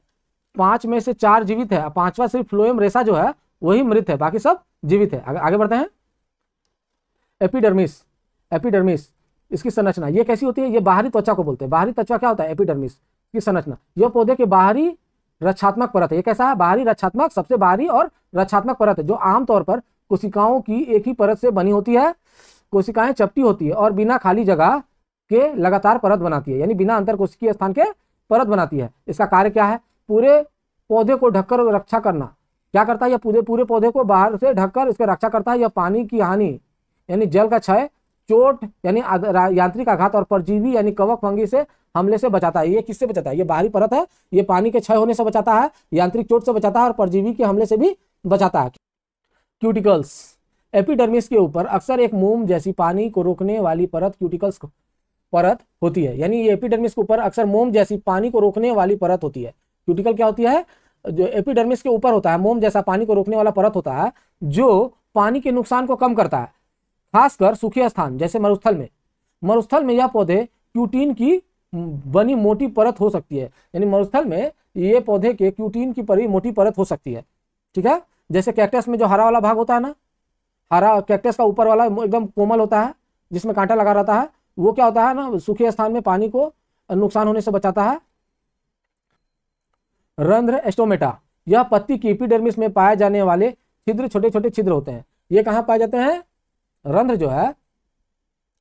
5 में से 4 जीवित है, 5वां सिर्फ फ्लोएम रेशा जो है वही मृत है, बाकी सब जीवित है। आगे बढ़ते हैं। एपिडर्मिस इसकी संरचना ये कैसी होती है? ये बाहरी त्वचा को बोलते हैं। बाहरी त्वचा क्या होता है? एपिडर्मिस की संरचना। यह पौधे के बाहरी रक्षात्मक परत है। ये कैसा है? बाहरी रक्षात्मक, सबसे बाहरी और रक्षात्मक परत है जो आमतौर पर कोशिकाओं की एक ही परत से बनी होती है। कोशिकाएं चपटी होती है और बिना खाली जगह के लगातार परत बनाती है, यानी बिना अंतर कोशिकीय स्थान के परत बनाती है। इसका कार्य क्या है? पूरे पौधे को ढककर रक्षा करना। क्या करता है? यह पूरे पौधे को बाहर से ढककर इसकी रक्षा करता है। यह पानी की हानि यानी जल का क्षय, चोट यानी यांत्रिक आघात और परजीवी यानी कवक फंगी से हमले से बचाता है। ये किससे बचाता है? ये बाहरी परत है, ये पानी के क्षय होने से बचाता है, यांत्रिक चोट से बचाता है और परजीवी के हमले से भी बचाता है। क्यूटिकल्स, एपिडर्मिस के ऊपर अक्सर एक मोम जैसी पानी को रोकने वाली परत क्यूटिकल्स परत होती है। यानी ये एपिडर्मिस के ऊपर अक्सर मोम जैसी पानी को रोकने वाली परत होती है। क्यूटिकल क्या होती है? जो एपिडर्मिस के ऊपर होता है मोम जैसा पानी को रोकने वाला परत होता है जो पानी के नुकसान को कम करता है, खासकर सूखे स्थान जैसे मरुस्थल में। मरुस्थल में यह पौधे क्यूटीन की बनी मोटी परत हो सकती है, यानी मरुस्थल में ये पौधे के क्यूटीन की परी मोटी परत हो सकती है। ठीक है, जैसे कैक्टस में जो हरा वाला भाग होता है ना, हरा कैक्टस का ऊपर वाला एकदम कोमल होता है जिसमें कांटा लगा रहता है, वो क्या होता है ना, सूखे स्थान में पानी को नुकसान होने से बचाता है। रंध्र एस्टोमेटा, यह पत्ती की एपिडर्मिस में पाए जाने वाले छिद्र छोटे छोटे छिद्र होते हैं। ये कहाँ पाए जाते हैं? रंध्र जो है,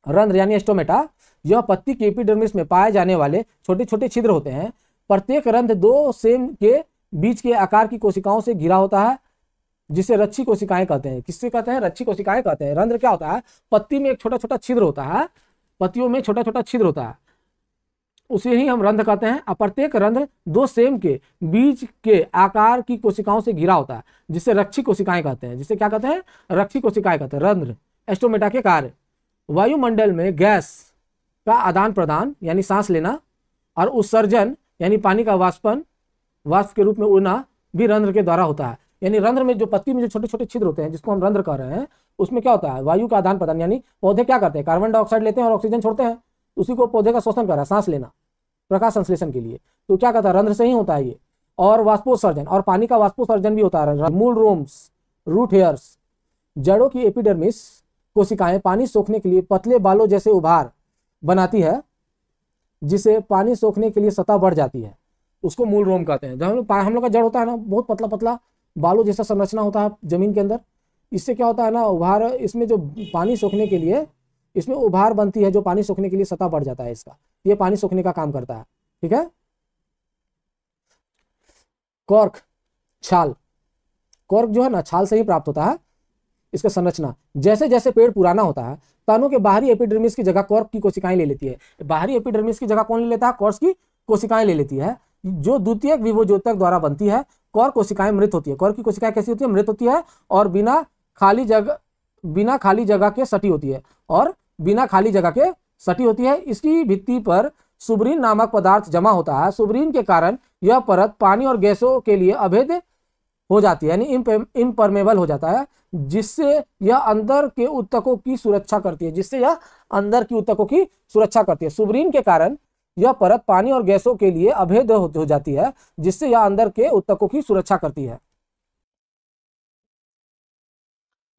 रंध्र यानी एस्टोमेटा, यह पत्ती की एपिडर्मिस में पाए जाने वाले छोटे छोटे छिद्र होते हैं। प्रत्येक रंध्र 2 सेम के बीच के आकार की कोशिकाओं से घिरा होता है, जिसे रच्छी कोशिकाएं कहते हैं। किससे कहते हैं? रच्छी कोशिकाएं कहते हैं। रंध्र क्या होता है? पत्ती में एक छोटा छोटा छिद्र होता है, पत्तियों में छोटा छोटा छिद्र होता है, उसे ही हम रंध्र कहते हैं। प्रत्येक रंध्र 2 सेम के बीच के आकार की कोशिकाओं से घिरा होता है, जिसे रक्षी कोशिकाएं कहते हैं। जिसे क्या कहते हैं? रक्षी कोशिकाएं कहते हैं। रंध्र एस्टोमेटा के कार्य, वायुमंडल में गैस का आदान प्रदान यानी सांस लेना, और उत्सर्जन यानी पानी का वाष्प के रूप में उड़ना भी रंध्र के द्वारा होता है। यानी रंध्र में जो पत्ती में जो छोटे छोटे छिद्र होते हैं, जिसको हम रंध्र कह रहे हैं, उसमें क्या होता है? वायु का आदान प्रदान, यानी पौधे क्या करते हैं? कार्बन डाइऑक्साइड लेते हैं और ऑक्सीजन छोड़ते हैं, उसी को पौधे का श्वसन कर रहा है, सांस लेना, प्रकाश संश्लेषण के लिए। तो क्या कहता है? रंध्र से ही होता है ये। और वाष्पोत्सर्जन और पानी का वाष्पोत्सर्जन भी होता है। मूल रोम्स, रूट हेयर्स, जड़ों की एपिडर्मिस कोशिकाएं पानी सोखने के लिए पतले बालों जैसे उभार बनाती है, जिसे पानी सोखने के लिए सतह बढ़ जाती है, उसको मूल रोम कहते हैं। जब हम लोग का जड़ होता है ना, बहुत पतला पतला बालों जैसा संरचना होता है जमीन के अंदर, इससे क्या होता है ना, उभार, इसमें जो पानी सोखने के लिए इसमें उभार बनती है, जो पानी सोखने के लिए सतह बढ़ जाता है इसका, ये पानी सोखने का काम करता है। ठीक है। कॉर्क, छाल, कॉर्क जो है ना, छाल से ही प्राप्त होता है इसका संरचना। जैसे जैसे पेड़ पुराना होता है, तनों के बाहरी एपिडर्मिस की जगह कॉर्क की कोशिकाएं ले लेती है। बाहरी एपिडर्मिस की जगह कौन ले लेता है? कॉर्क की कोशिकाएं ले लेती है, जो द्वितीयक विभोजोतक द्वारा बनती है। कॉर्क कोशिकाएं मृत होती है। कॉर्क की कोशिकाएं कैसी होती है? मृत होती है, और बिना खाली जगह के सटी होती है, और बिना खाली जगह के सटी होती है। इसकी भित्ति पर सुब्रीन नामक पदार्थ जमा होता है। सुब्रीन के कारण यह परत पानी और गैसों के लिए अभेद हो जाती है, यानी इम्परमेबल हो जाता है, जिससे यह अंदर के ऊतकों की सुरक्षा करती है। जिससे यह अंदर की ऊतकों की सुरक्षा करती है। सुब्रीन के कारण यह परत पानी और गैसों के लिए अभेद हो जाती है, जिससे यह अंदर के ऊतकों की सुरक्षा करती है।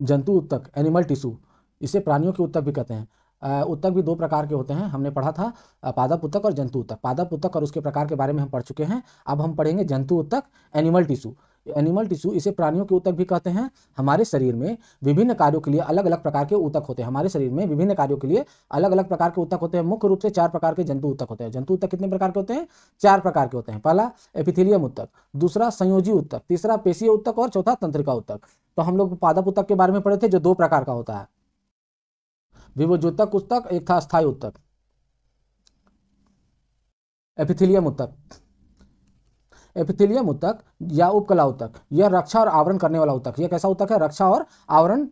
जंतु ऊतक, एनिमल टिश्यू, इसे प्राणियों के ऊतक भी कहते हैं। ऊतक भी 2 प्रकार के होते हैं, हमने पढ़ा था, पादप ऊतक और जंतु ऊतक। पादप ऊतक और उसके प्रकार के बारे में हम पढ़ चुके हैं। अब हम पढ़ेंगे जंतु ऊतक, एनिमल टिश्यू। एनिमल टिश्यू, इसे प्राणियों के ऊतक भी कहते हैं। हमारे शरीर में विभिन्न कार्यों के लिए अलग अलग प्रकार के ऊतक होते हैं। हमारे शरीर में विभिन्न कार्यों के लिए अलग अलग प्रकार के ऊतक होते हैं। मुख्य रूप से 4 प्रकार के जंतु ऊतक होते हैं। जंतु ऊतक कितने प्रकार के होते हैं? 4 प्रकार के होते हैं। पहला एपिथेलियम ऊतक, दूसरा संयोजी ऊतक, तीसरा पेशीय ऊतक, और चौथा तंत्रिका ऊतक। तो हम लोग पादप ऊतक के बारे में पढ़े थे, जो 2 प्रकार का होता है। विभोजोतक ऊतक, एक था स्थायी ऊतक। एपिथेलियम ऊतक, एपिथेलियम ऊतक या उपकला ऊतक, यह रक्षा और आवरण करने वाला ऊतक। यह कैसा ऊतक है? रक्षा और आवरण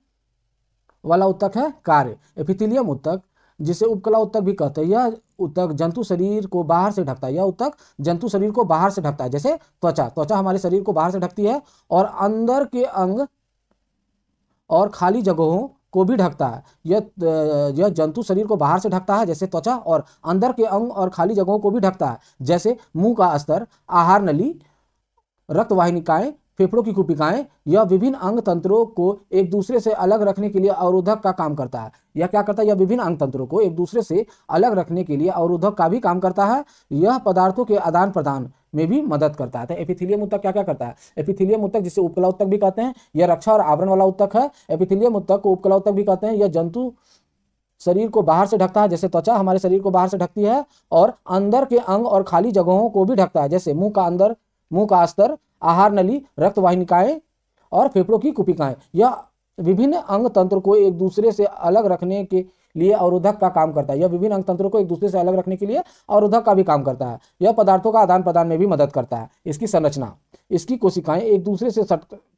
वाला ऊतक है। कार्य, एपिथेलियम ऊतक, जिसे उपकला ऊतक भी कहते हैं, यह ऊतक जंतु शरीर को बाहर से ढकता है। यह ऊतक जंतु शरीर को बाहर से ढकता है, जैसे त्वचा हमारे शरीर को बाहर से ढकती है, और अंदर के अंग और खाली जगहों को भी ढकता है। यह जंतु शरीर को बाहर से ढकता है, जैसे त्वचा, और अंदर के अंग और खाली जगहों को भी ढकता है, जैसे मुंह का अस्तर, आहार नली, रक्तवाहिनिकाएं, फेफड़ों की कुपिकाएं। यह विभिन्न अंग तंत्रों को एक दूसरे से अलग रखने के लिए अवरोधक का काम करता है। यह क्या करता है? यह विभिन्न अंग तंत्रों को एक दूसरे से अलग रखने के लिए अवरोधक का भी काम करता है। यह पदार्थों के आदान प्रदान में भी मदद करता है। तो एपिथेलियम ऊतक क्या क्या करता है? एपिथेलियम ऊतक, जिसे उपकला ऊतक भी कहते हैं, यह रक्षा और आवरण वाला ऊतक है। एपिथेलियम ऊतक को उपकला ऊतक भी कहते हैं। यह जंतु शरीर को बाहर से ढकता है, जैसे त्वचा हमारे शरीर को बाहर से ढकती है, और अंदर के अंग और खाली जगहों को भी ढकता है, जैसे मुंह का अस्तर, आहार नली, रक्तवाहिनिकाएं और फेफड़ों की कुपिकाएं। यह विभिन्न अंग तंत्र को एक दूसरे से अलग रखने के लिए अवरोधक का काम करता है। यह विभिन्न अंग तंत्रों को एक दूसरे से अलग रखने के लिए अवरोधक का भी काम करता है। यह पदार्थों का आदान प्रदान में भी मदद करता है। इसकी संरचना, इसकी कोशिकाएं एक दूसरे से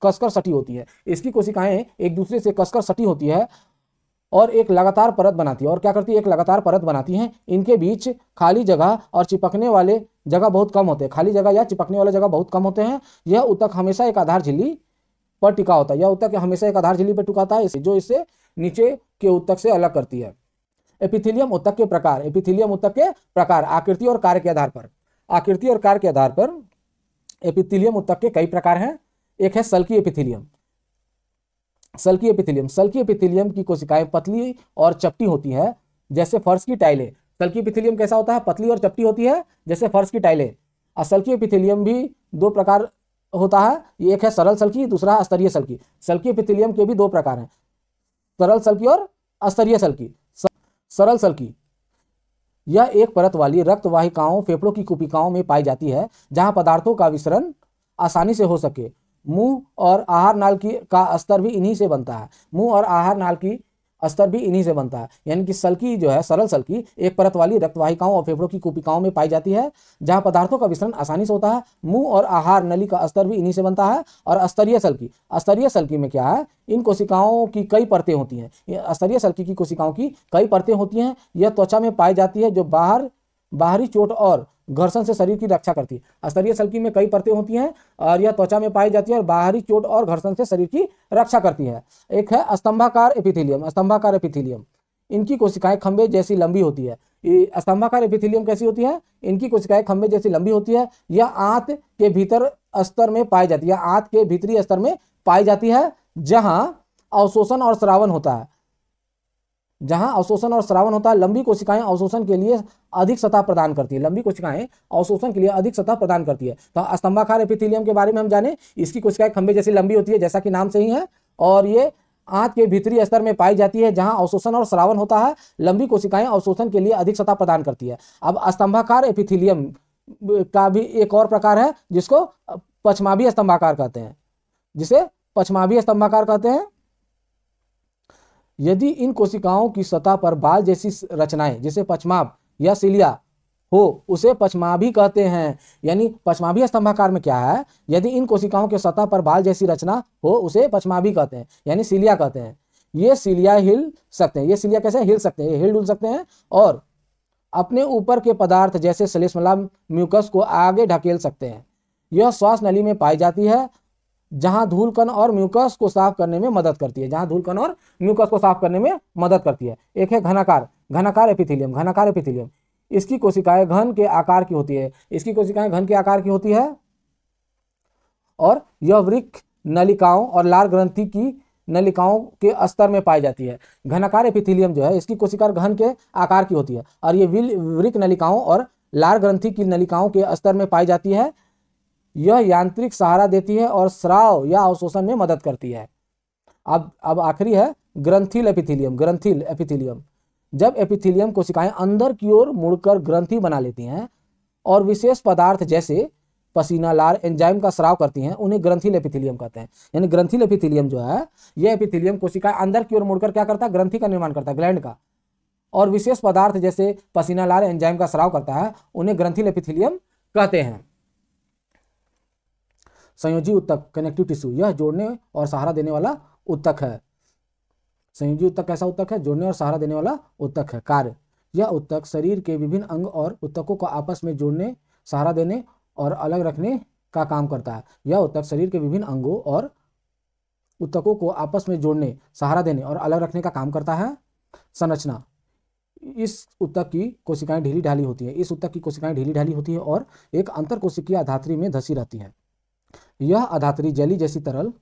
कसकर सटी होती है। इसकी कोशिकाएं एक दूसरे से कसकर सटी होती है और एक लगातार परत बनाती है। और क्या करती है? एक लगातार परत बनाती हैं। इनके बीच खाली जगह और चिपकने वाले जगह बहुत कम होते हैं। खाली जगह या चिपकने वाले जगह बहुत कम होते हैं। यह ऊतक हमेशा एक आधार झिल्ली पर टिका होता है। यह ऊतक हमेशा एक आधार झिल्ली पर टिकाता है, जो इसे नीचे के ऊतक से अलग करती है। एपिथेलियम ऊतक के प्रकार, एपिथेलियम ऊतक के प्रकार आकृति और कार्य के आधार पर, आकृति और कार्य के आधार पर एपिथेलियम ऊतक के कई प्रकार हैं। एक है सल्की एपिथेलियम। सल्की एपिथेलियम, सल्की एपिथेलियम की कोशिकाएं पतली और चपटी होती है जैसे फर्श की टाइलें। सल्की एपिथेलियम कैसा होता है? पतली और चपटी होती है जैसे फर्श की टाइलें। और सल्की एपिथेलियम भी दो प्रकार होता है, एक है सरल सल्की, दूसरा स्तरीय सल्की। सल्की एपिथेलियम के भी दो प्रकार हैं, सरल सल्की और अस्तरीय सल्की। सरल सल्की यह एक परत वाली रक्त वाहिकाओं फेफड़ों की कुपिकाओं में पाई जाती है जहां पदार्थों का विसरण आसानी से हो सके। मुंह और आहार नाल की का स्तर भी इन्हीं से बनता है, मुंह और आहार नाल की स्तर भी इन्हीं से बनता है। यानी कि सल्की जो है, सरल सल्की एक परत वाली रक्तवाहिकाओं और फेफड़ों की कुपिकाओं में पाई जाती है जहां पदार्थों का विसरण आसानी से होता है। मुंह और आहार नली का स्तर भी इन्हीं से बनता है। और स्तरीय सल्की, स्तरीय सल्की में क्या है? इन कोशिकाओं की कई परतें होती हैं। स्तरीय सल्की की कोशिकाओं की कई परतें होती हैं। यह त्वचा में पाई जाती है जो बाहरी चोट और घर्षण से शरीर की रक्षा करती है। स्तरीय सल्की में कई परतें होती हैं और यह त्वचा में पाई जाती है और बाहरी चोट और घर्षण से शरीर की रक्षा करती है। एक है स्तंभाकार एपिथेलियम। स्तंभाकार एपिथेलियम, इनकी कोशिकाएं खंभे जैसी लंबी होती है। स्तंभाकार एपिथेलियम कैसी होती है? इनकी कोशिकाएं खंभे जैसी लंबी होती है। यह आंत के भीतर स्तर में पाई जाती है, आंत के भीतरी स्तर में पाई जाती है जहां अवशोषण और स्रावन होता है, जहां अवशोषण और स्रावन होता है। लंबी कोशिकाएं अवशोषण के लिए अधिक सतह प्रदान करती है, लंबी कोशिकाएं अवशोषण के लिए अधिक सतह प्रदान करती है। तो स्तंभाकार एपिथेलियम के बारे में हम जाने, इसकी कोशिकाएं खंभे जैसी लंबी होती है जैसा कि नाम से ही है, और ये आंत के भीतरी स्तर में पाई जाती है जहां अवशोषण और स्रावन होता है। लंबी कोशिकाएं अवशोषण के लिए अधिक सतह प्रदान करती है। अब स्तंभाकार एपिथेलियम का भी एक और प्रकार है जिसको पछमाभी स्तंभाकार कहते हैं, जिसे पछमाभी स्तंभाकार कहते हैं। यदि इन कोशिकाओं की सतह पर बाल जैसी रचनाएं, जिसे पछमाभ या सिलिया हो, उसे पछमाभी कहते हैं। यानी पछमाभी स्तंभाकार में क्या है? यदि इन कोशिकाओं के सतह पर बाल जैसी रचना हो उसे पछमाभी कहते हैं, यानी सिलिया कहते हैं। ये सिलिया हिल सकते हैं। ये सिलिया कैसे हिल सकते हैं? ये हिल डुल सकते हैं और अपने ऊपर के पदार्थ जैसे श्लेष्मला म्यूकस को आगे ढकेल सकते हैं। यह श्वास नली में पाई जाती है जहां धूल कण और म्यूकस को साफ करने में मदद करती है, जहां धूल कण और म्यूकस को साफ करने में मदद करती है। एक है घनाकार, घनाकार एपिथेलियम। घनाकार एपिथेलियम, इसकी कोशिकाएं घन के आकार की होती है, इसकी कोशिकाएं घन के आकार की होती है और यह वृक्क नलिकाओं और लार ग्रंथि की नलिकाओं के स्तर में पाई जाती है। घनाकार एपिथेलियम जो है, इसकी कोशिका घन के आकार की होती है और ये वृक्क नलिकाओं और लार ग्रंथि की नलिकाओं के स्तर में पाई जाती है। यह यांत्रिक सहारा देती है और स्राव या अवशोषण में मदद करती है। अब आखिरी है ग्रंथिल एपिथेलियम। ग्रंथिल एपिथेलियम, जब एपिथेलियम कोशिकाएं अंदर की ओर मुड़कर ग्रंथि बना लेती हैं और विशेष पदार्थ जैसे पसीना, लार, एंजाइम का स्राव करती हैं, उन्हें ग्रंथिल एपिथेलियम कहते हैं। यानी ग्रंथिल एपिथेलियम जो है, यह एपिथेलियम कोशिकाएं अंदर की ओर मुड़कर क्या करता है? ग्रंथि का निर्माण करता है, ग्लैंड का, और विशेष पदार्थ जैसे पसीना, लार, एंजाइम का स्राव करता है, उन्हें ग्रंथिल एपिथेलियम कहते हैं। संयोजी ऊतक, कनेक्टिव टिश्यू, यह जोड़ने और सहारा देने वाला ऊतक है। संयोजी ऊतक कैसा ऊतक है? जोड़ने और सहारा देने वाला ऊतक है। कार्य, यह ऊतक शरीर के विभिन्न अंग और ऊतकों को आपस में जोड़ने, सहारा देने और अलग रखने का काम करता है। यह ऊतक शरीर के विभिन्न अंगों और ऊतकों को आपस में जोड़ने, सहारा देने और अलग रखने का काम करता है। संरचना, इस ऊतक की कोशिकाएं ढीली ढाली होती है, इस ऊतक की कोशिकाएं ढीली ढाली होती है और एक अंतर कोशिकीय अधात्री में धसी रहती है। यह अधात्री जेली जैसी तरल,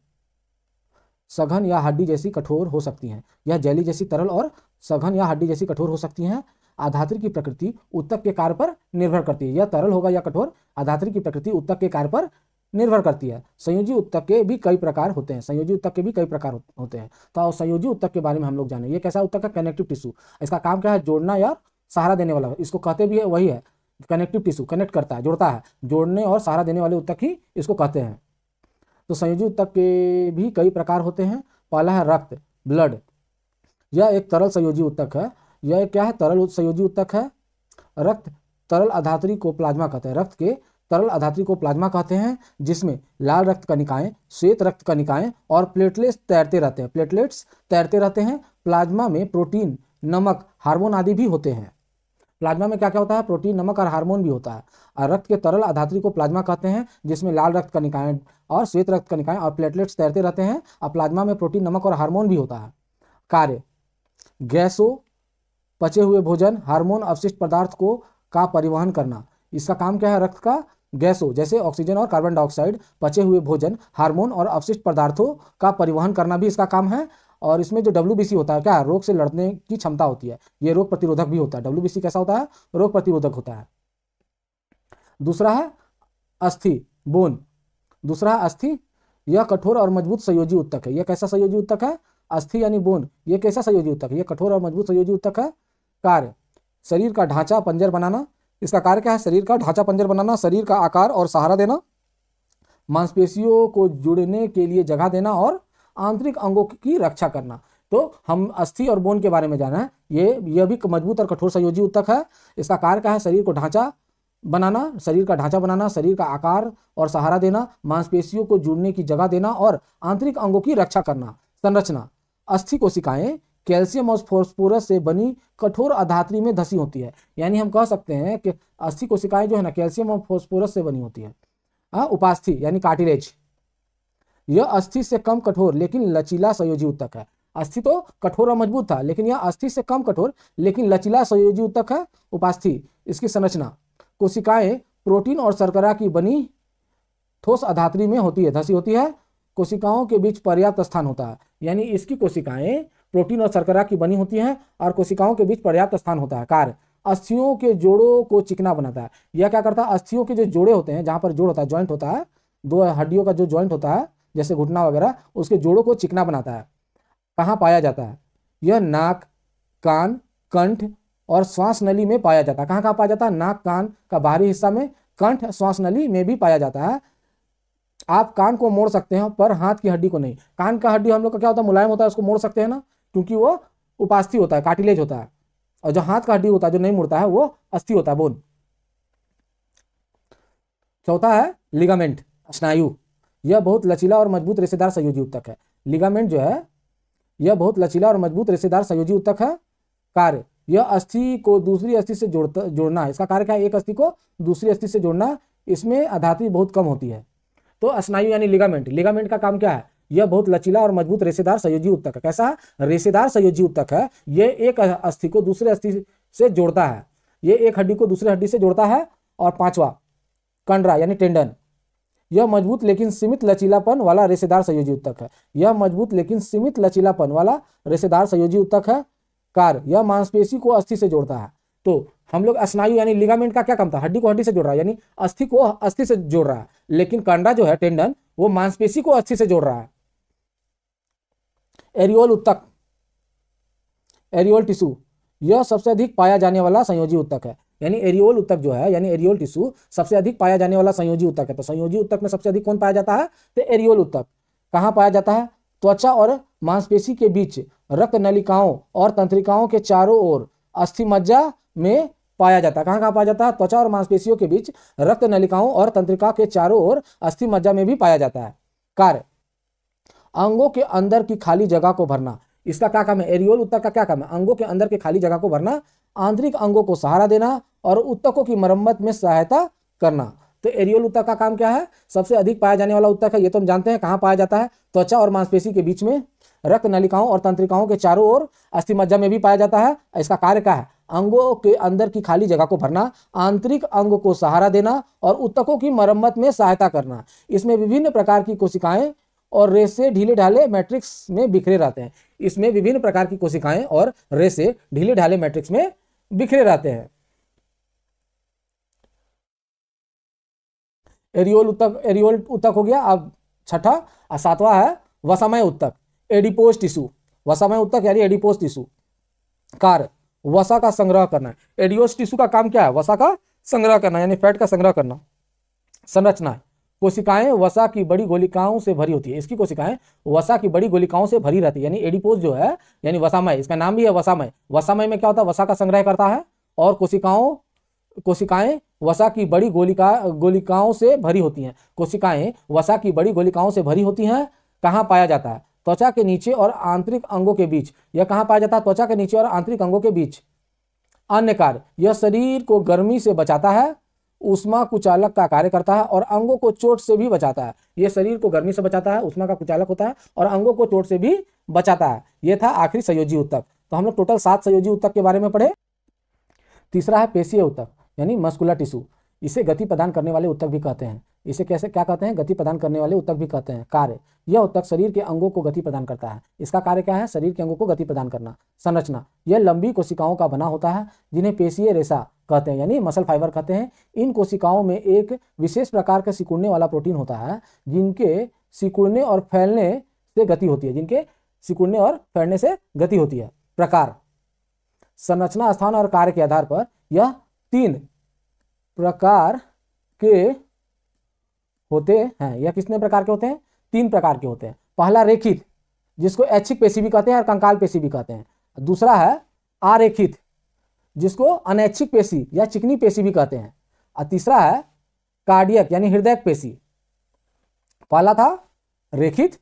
सघन या हड्डी जैसी कठोर हो सकती हैं। यह जेली जैसी तरल और सघन या हड्डी जैसी कठोर हो सकती हैं। अधात्री की प्रकृति ऊतक के कार्य पर निर्भर करती है। यह तरल होगा या कठोर, अधात्री की प्रकृति ऊतक के कार्य पर निर्भर करती है। संयोजी ऊतक के भी कई प्रकार होते हैं। संयोजी ऊतक के भी कई प्रकार होते हैं। तो संयोजी ऊतक के बारे में हम लोग जाने। ये कैसा ऊतक है? Connective tissue. इसका काम क्या है? जोड़ना या सहारा देने वाला। इसको कहते भी है, वही है कनेक्टिव टिश्यू, कनेक्ट करता है, जोड़ता है। जोड़ने और सहारा देने वाले ऊतक ही इसको कहते हैं। तो संयोजी ऊतक के भी कई प्रकार होते हैं। पहला है रक्त, ब्लड। यह एक तरल संयोजी ऊतक है। यह क्या है? तरल संयोजी ऊतक है। रक्त तरल अधात्री को प्लाज्मा कहते हैं। रक्त के तरल अधात्री को प्लाज्मा कहते हैं, जिसमें लाल रक्त कणिकाएं, श्वेत रक्त कणिकाएं और प्लेटलेट्स तैरते रहते हैं। प्लेटलेट्स तैरते रहते हैं। प्लाज्मा में प्रोटीन, नमक, हार्मोन आदि भी होते हैं। प्लाज्मा में क्या क्या होता है? प्रोटीन, नमक और हार्मोन भी होता है। और रक्त के तरल अधात्री को प्लाज्मा कहते हैं, जिसमें लाल रक्त कणिकाएं और श्वेत रक्त कणिकाएं और प्लेटलेट्स तैरते रहते हैं। और प्लाज्मा में प्रोटीन, नमक और हार्मोन भी होता है। कार्य, गैसों पचे हुए भोजन, हार्मोन, अपशिष्ट पदार्थ को का परिवहन करना। इसका काम क्या है? रक्त का गैसों जैसे ऑक्सीजन और कार्बन डाइऑक्साइड, पचे हुए भोजन, हार्मोन और अपशिष्ट पदार्थों का परिवहन करना भी इसका काम है। और इसमें जो WBC होता है क्या? रोग से लड़ने की क्षमता होती है, ये रोग प्रतिरोधक भी होता है। WBC कैसा होता है? रोग प्रतिरोधक होता है। दूसरा है अस्थि, बोन। दूसरा है अस्थि, यह कठोर और मजबूत संयोजी उत्तक है। यह कैसा संयोजी उत्तक है? अस्थि यानी बोन, यह कैसा संयोजी उत्तक है? यह कठोर और मजबूत संयोजी उत्तक है। कार्य, शरीर का ढांचा पंजर बनाना। इसका कार्य क्या है? शरीर का ढांचा पंजर बनाना, शरीर का आकार और सहारा देना, मांसपेशियों को जुड़ने के लिए जगह देना और आंतरिक अंगों की रक्षा करना। तो हम अस्थि और बोन के बारे में जाना है। यह भी मजबूत और कठोर संयोजी उत्तक है। इसका कार्य क्या है? शरीर को ढांचा बनाना, शरीर का ढांचा बनाना, शरीर का आकार और सहारा देना, मांसपेशियों को जुड़ने की जगह देना और आंतरिक अंगों की रक्षा करना। संरचना, अस्थि कोशिकाएं कैल्शियम और फास्फोरस से बनी कठोर अधात्री में धसी होती है। यानी हम कह सकते हैं कि अस्थि कोशिकाएं जो है ना, कैल्शियम और फास्फोरस से बनी होती है। उपास्थि यानी कार्टिलेज, यह अस्थि से कम कठोर लेकिन लचीला संयोजी उत्तक है। अस्थि तो कठोर और मजबूत था, लेकिन यह अस्थि से कम कठोर लेकिन लचीला संयोजी उत्तक है, उपास्थि। इसकी संरचना, कोशिकाएं प्रोटीन और शर्करा की बनी ठोस अधात्री में होती है, धसी होती है। कोशिकाओं के बीच पर्याप्त स्थान होता है, यानी इसकी कोशिकाएं प्रोटीन और शर्करा की बनी होती हैं और कोशिकाओं के बीच पर्याप्त स्थान होता है। कार्य, अस्थियों के जोड़ों को चिकना बनाता है। यह क्या करता है? अस्थियों के जो जोड़े होते हैं, जहां पर जोड़ होता है, जॉइंट होता है, दो हड्डियों का जो जॉइंट होता है जैसे घुटना वगैरह, उसके जोड़ों को चिकना बनाता है। कहाँ पाया जाता है? यह नाक, कान, कंठ और श्वास नली में पाया जाता है। कहाँ कहाँ पाया जाता है? नाक, कान का बाहरी हिस्सा में, कंठ, श्वास नली में भी पाया जाता है। आप कान को मोड़ सकते हैं पर हाथ की हड्डी को नहीं। कान का हड्डी हम लोग का क्या होता है? मुलायम होता है, उसको मोड़ सकते हैं ना, क्योंकि वो उपास्थि होता है, कार्टिलेज होता है। और जो हाथ का हड्डी होता है जो नहीं मुड़ता है, वो अस्थि होता है, बोन। चौथा है लिगामेंट, स्नायु। यह बहुत लचीला और मजबूत रेशेदार संयोजी उत्तक है। लिगामेंट जो है, यह बहुत लचीला और मजबूत रेशेदार संयोजी उत्तक है। कार्य, यह अस्थि को दूसरी अस्थि से जोड़ना है। इसका कार्य क्या है? एक अस्थि को दूसरी अस्थि से जोड़ना। इसमें अधात्री बहुत कम होती है। तो स्नायु यानी लिगामेंट, लिगामेंट का काम क्या है? यह बहुत लचीला और मजबूत रेशेदार संयोजी उत्तक है। कैसा? रेशेदार संयोजी उत्तक है। यह एक अस्थि को दूसरे अस्थि से जोड़ता है, यह एक हड्डी को दूसरे हड्डी से जोड़ता है। और पांचवा कंडरा यानी टेंडन, यह मजबूत लेकिन सीमित लचीलापन वाला रेशेदार संयोजी उत्तक है। यह मजबूत लेकिन सीमित लचीलापन वाला रेशेदार संयोजी उत्तक है। कार्य, यह मांसपेशी को अस्थि से जोड़ता है। तो हम लोग स्नायु यानी लिगामेंट का क्या काम था? हड्डी को हड्डी से जोड़ रहा है, यानी अस्थि को अस्थि से जोड़ रहा है। लेकिन कंडा जो है, टेंडन, वो मांसपेशी को अस्थि से जोड़ रहा है। एरियोल उत्तक, एरियोल टिश्यू, यह सबसे अधिक पाया जाने वाला संयोजी उत्तक है। यानी एरियोल उत्तक जो है, यानी एरियोल टिश्यू सबसे अधिक पाया जाने वाला संयोजी उत्तक है। तो संयोजी उत्तक में सबसे अधिक कौन पाया जाता है? तो एरियोल उत्तक। कहाँ पाया जाता है? त्वचा और मांसपेशी के बीच, रक्त नलिकाओं और तंत्रिकाओं के चारों ओर, अस्थि मज्जा में पाया जाता है। कहाँ कहाँ पाया जाता है? त्वचा और मांसपेशियों के बीच, रक्त नलिकाओं और तंत्रिका के चारों ओर, अस्थि मज्जा में भी पाया जाता है। कार्य, अंगों के अंदर की खाली जगह को भरना। इसका क्या काम है? एरियोल उत्तक का क्या काम है? अंगों के अंदर के खाली जगह को भरना, आंतरिक अंगों को सहारा देना और उत्तकों की मरम्मत में सहायता करना। तो एरियोल उत्तक का काम क्या है? सबसे अधिक पाया जाने वाला उत्तक है, ये तो हम जानते हैं। कहाँ पाया जाता है? त्वचा और मांसपेशी के बीच में, रक्त नलिकाओं और तंत्रिकाओं के चारों ओर, अस्थि मज्जा में भी पाया जाता है। इसका कार्य क्या है? अंगों के अंदर की खाली जगह को भरना, आंतरिक अंग को सहारा देना और उत्तकों की मरम्मत में सहायता करना। इसमें विभिन्न प्रकार की कोशिकाएं और रेशे ढीले ढाले मैट्रिक्स में बिखरे रहते हैं। इसमें विभिन्न प्रकार की कोशिकाएं और रेशे ढीले ढाले मैट्रिक्स में बिखरे रहते हैं। एरियोल उत्तक हो गया। अब छठा और सातवां है वसामय उत्तक, एडिपोज टिश्यू। वसामय उत्तक यानी एडिपोज टिश्यू। कार्य, वसा का संग्रह करना। एडिपोज टिश्यू का काम क्या है? वसा का संग्रह करना, यानी फैट का संग्रह करना। संरचना, कोशिकाएं वसा की बड़ी गोलिकाओं से भरी होती है। इसकी कोशिकाएं वसा की बड़ी गोलिकाओं से भरी रहती है। यानी एडिपोज जो है, यानी वसामय, इसका नाम भी है वसामय। वसामय में क्या होता है? वसा का संग्रह करता है और कोशिकाएं वसा की बड़ी गोलिकाओं से भरी होती हैं। कोशिकाएं वसा की बड़ी गोलिकाओं से भरी होती हैं। कहाँ पाया जाता है? त्वचा के नीचे और आंतरिक अंगों के बीच। यह कहाँ पाया जाता है? त्वचा के नीचे और आंतरिक अंगों के बीच। अन्य कार्य, यह शरीर को गर्मी से बचाता है, ऊष्मा कुचालक का कार्य करता है और अंगों को चोट से भी बचाता है। यह शरीर को गर्मी से बचाता है, ऊष्मा का कुचालक होता है और अंगों को चोट से भी बचाता है। यह था आखिरी संयोजी उत्तक। तो हम लोग टोटल 7 संयोजी ऊतक के बारे में पढ़े। तीसरा है पेशीय ऊतक यानी मस्कुलर टिश्यू। इसे गति प्रदान करने वाले ऊतक भी कहते हैं। इसे कैसे क्या कहते हैं? गति प्रदान करने वाले ऊतक भी कहते हैं। कार्य, यह ऊतक शरीर के अंगों को गति प्रदान करता है। इसका कार्य क्या है? शरीर के अंगों को गति प्रदान करना। संरचना, यह लंबी कोशिकाओं का बना होता है जिन्हें पेशीय रेशा कहते हैं यानी मसल फाइबर कहते हैं। इन कोशिकाओं में एक विशेष प्रकार का सिकुड़ने वाला प्रोटीन होता है जिनके सिकुड़ने और फैलने से गति होती है। जिनके सिकुड़ने और फैलने से गति होती है। प्रकार, संरचना, स्थान और कार्य के आधार पर यह 3 प्रकार के होते हैं। यह कितने प्रकार के होते हैं? 3 प्रकार के होते हैं। पहला रेखित, जिसको ऐच्छिक पेशी भी कहते हैं और कंकाल पेशी भी कहते हैं। दूसरा है आरेखित, जिसको अनैच्छिक पेशी या चिकनी पेशी भी कहते हैं। और तीसरा है कार्डियक यानी हृदय पेशी। पहला था रेखित,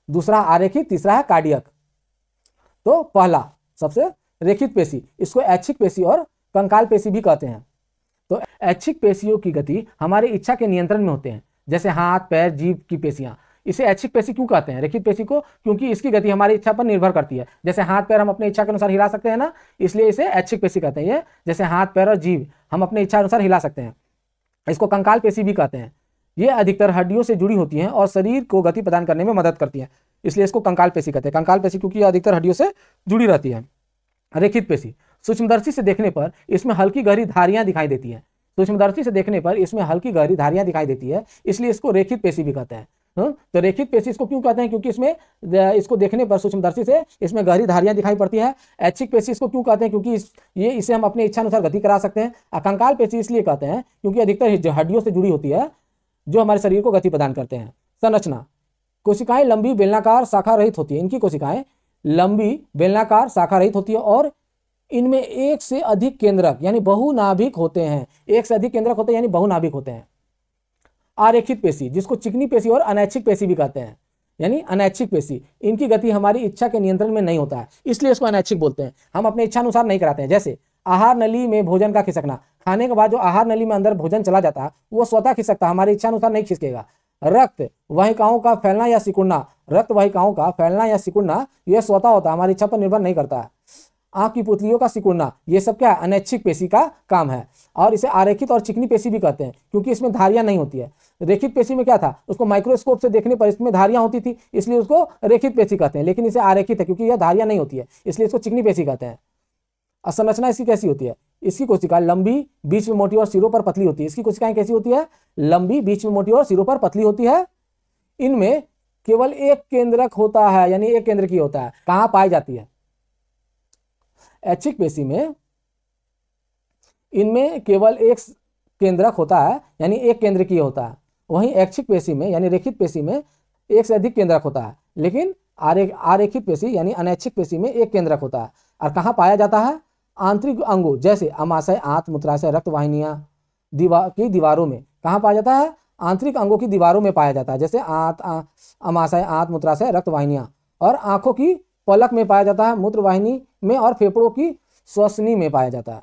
दूसरा आरेखित, तीसरा है कार्डियक। तो पहला सबसे रेखित पेशी, इसको ऐच्छिक पेशी और कंकाल पेशी भी कहते हैं। तो ऐच्छिक पेशियों की गति हमारी इच्छा के नियंत्रण में होते हैं, जैसे हाथ, पैर, जीभ की पेशियां। इसे ऐच्छिक पेशी क्यों कहते हैं रेखित पेशी को? क्योंकि इसकी गति हमारी इच्छा पर निर्भर करती है। जैसे हाथ पैर हम अपनी इच्छा के अनुसार हिला सकते हैं ना, इसलिए इसे ऐच्छिक पेशी कहते हैं। ये जैसे हाथ पैर और जीभ हम अपनी इच्छा अनुसार हिला सकते हैं। इसको कंकाल पेशी भी कहते हैं। ये अधिकतर हड्डियों से जुड़ी होती हैं और शरीर को गति प्रदान करने में मदद करती है, इसलिए इसको कंकाल पेशी कहते हैं। कंकाल पेशी क्योंकि अधिकतर हड्डियों से जुड़ी रहती है। रेखित पेशी, सूक्ष्मदर्शी से देखने पर इसमें हल्की गहरी धारियां दिखाई देती हैं। सूक्ष्मदर्शी से देखने पर इसमें हल्की गहरी धारियां दिखाई देती है, इसलिए इसको रेखित पेशी भी कहते हैं। तो रेखित पेशी इसको क्यों कहते हैं? क्योंकि इसमें इसको देखने पर सूक्ष्मदर्शी से इसमें गहरी धारियां दिखाई पड़ती है। ऐच्छिक पेशी इसको क्यों कहते हैं? क्योंकि इसे हम अपने इच्छा अनुसार गति करा सकते हैं। कंकाल पेशी इसलिए कहते हैं क्योंकि अधिकतर हड्डियों से जुड़ी होती है जो हमारे शरीर को गति प्रदान करते हैं। संरचना, कोशिकाएं लंबी बेलनाकार शाखा रहित होती है। इनकी कोशिकाएं लंबी बेलनाकार शाखा रहित होती है और इनमें एक से अधिक केंद्रक यानी बहुनाभिक होते हैं। एक से अधिक केंद्रक होते हैं यानी बहुनाभिक होते हैं। आरेखित पेशी, जिसको चिकनी पेशी और अनैच्छिक पेशी भी कहते हैं यानी अनैच्छिक पेशी, इनकी गति हमारी इच्छा के नियंत्रण में नहीं होता है, इसलिए इसको अनैच्छिक बोलते हैं। हम अपने इच्छा अनुसार नहीं कराते हैं। जैसे आहार नली में भोजन का खिसकना, खाने के बाद जो आहार नली में अंदर भोजन चला जाता है वो स्वतः खिसकता है, हमारी इच्छा अनुसार नहीं खिसकेगा। रक्त वाहिकाओं का फैलना या सिकुड़ना, रक्त वाहिकाओं का फैलना या सिकुड़ना यह स्वतः होता है, हमारी इच्छा पर निर्भर नहीं करता है। आंख की पुतलियों का सिकुड़ना, ये सब क्या है? अनैच्छिक पेशी का काम है। और इसे आरेखित और चिकनी पेशी भी कहते हैं क्योंकि इसमें धारियां नहीं होती है। रेखित पेशी में क्या था? उसको माइक्रोस्कोप से देखने पर इसमें धारियां होती थी, इसलिए उसको रेखित पेशी कहते हैं। लेकिन इसे आरेखित है क्योंकि यह धारियां नहीं होती है, इसलिए इसको चिकनी पेशी कहते हैं। संरचना इसकी कैसी होती है? इसकी कोशिका लंबी, बीच में मोटी और सिरों पर पतली होती है। इसकी कोशिकाएं कैसी होती है? लंबी, बीच में मोटी और सिरों पर पतली होती है। इनमें केवल एक केंद्रक होता है यानी एक केंद्र की होता है। कहां पाई जाती है? ऐच्छिक पेशी में इनमें केवल एक केंद्रक होता है यानी एक केंद्र की होता है। वहीं ऐच्छिक पेशी में यानी रेखित पेशी में एक से अधिक केंद्रक होता है, लेकिन आरेखित पेशी यानी अनैच्छिक पेशी में एक केंद्रक होता है। और कहाँ पाया जाता है? आंतरिक अंगों जैसे अमाशय, आंत, मूत्राशय, रक्त वाहिनियां की दीवारों में। कहाँ पाया जाता है? आंतरिक अंगों की दीवारों में पाया जाता है, जैसे अमाशय, आंत, मूत्राशय, रक्त वाहिनियां। और आंखों की पलक में पाया जाता है, मूत्र वाहिनी में, और फेफड़ों की श्वसनी में पाया जाता है।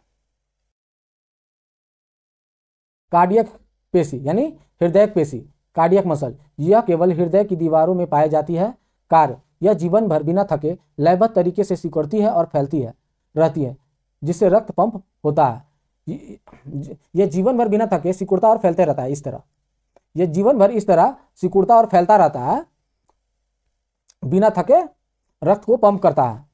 कार्डियक पेशी यानी हृदय पेशी, कार्डियक मसल, यह केवल हृदय की दीवारों में पाई जाती है। कार्य, यह जीवन भर बिना थके लयबद्ध तरीके से सिकुड़ती है और फैलती रहती है, जिससे रक्त पंप होता है। यह जीवन भर बिना थके सिकुड़ता और फैलते रहता है। इस तरह यह जीवन भर इस तरह सिकुड़ता और फैलता रहता है, बिना थके रक्त को पंप करता है।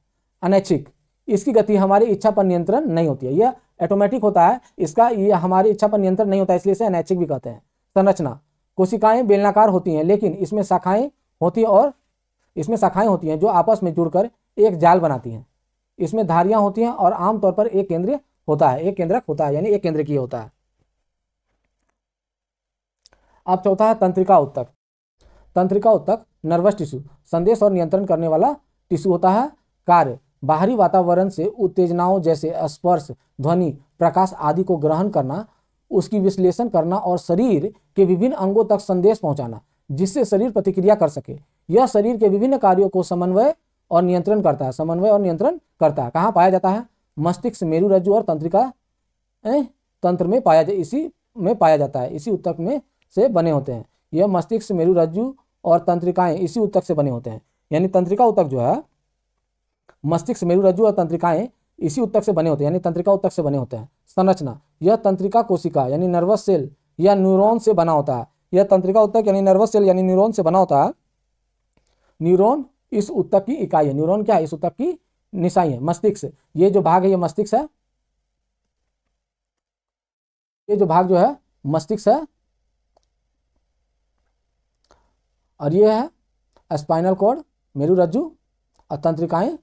अनैच्छिक, इसकी गति हमारी इच्छा पर नियंत्रण नहीं होती है, यह ऑटोमेटिक होता है, इसका ये हमारी इच्छा पर नियंत्रण नहीं होता है, इसलिए इसे अनैच्छिक भी कहते हैं। संरचना, कोशिकाएं बेलनाकार होती हैं, लेकिन इसमें शाखाएं होती हैं जो आपस में जुड़कर एक जाल बनाती हैं। इसमें धारियां होती हैं और आमतौर पर एक केंद्रक होता है यानी एक केंद्र की होता है। अब चौथा है तंत्रिका ऊतक। तंत्रिका ऊतक नर्वस टिश्यू, संदेश और नियंत्रण करने वाला टिश्यू होता है। कार्य, बाहरी वातावरण से उत्तेजनाओं जैसे स्पर्श, ध्वनि, प्रकाश आदि को ग्रहण करना, उसकी विश्लेषण करना और शरीर के विभिन्न अंगों तक संदेश पहुंचाना, जिससे शरीर प्रतिक्रिया कर सके। यह शरीर के विभिन्न कार्यों को समन्वय और नियंत्रण करता है। कहाँ पाया जाता है? मस्तिष्क, मेरुरज्जु और तंत्रिका तंत्र में इसी में पाया जाता है। इसी ऊतक में से बने होते हैं। यह मस्तिष्क, मेरुरज्जु और तंत्रिकाएं इसी ऊतक से बने होते हैं। यानी तंत्रिका ऊतक जो है मस्तिष्क, मेरुरज्जु और तंत्रिकाएं इसी ऊतक से बने होते हैं, यानी तंत्रिका ऊतक से बने होते हैं। संरचना, यह तंत्रिका कोशिका यानी नर्वस सेल या न्यूरॉन से बना होता है। यह तंत्रिका ऊतक यानी नर्वस सेल यानी न्यूरॉन से बना होता है। न्यूरॉन इस ऊतक की इकाई है। न्यूरॉन क्या है? इस ऊतक की निशाई है। मस्तिष्क, ये जो भाग है ये मस्तिष्क है। ये जो भाग जो है मस्तिष्क है। और ये है स्पाइनल कॉर्ड, मेरुरज्जु और तंत्रिकाएं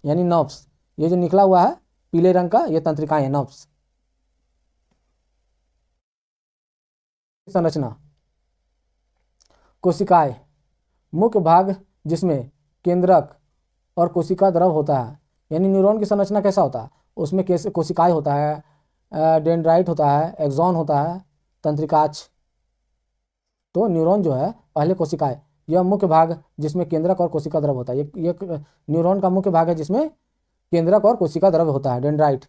यानी नर्व्स। ये जो निकला हुआ है पीले रंग का ये तंत्रिकाएं हैं, नर्व्स। संरचना, कोशिकाएं, मुख्य भाग जिसमें केंद्रक और कोशिका द्रव होता है। यानी न्यूरॉन की संरचना कैसा होता है? उसमें कैसे कोशिकाएं होता है, डेंड्राइट होता है, एक्सॉन होता है, तंत्रिकाक्ष। तो न्यूरॉन जो है पहले कोशिकाएं, यह मुख्य भाग जिसमें केंद्रक और कोशिका द्रव होता है। ये न्यूरॉन का मुख्य भाग है जिसमें केंद्रक और कोशिका द्रव होता है, डेंड्राइट।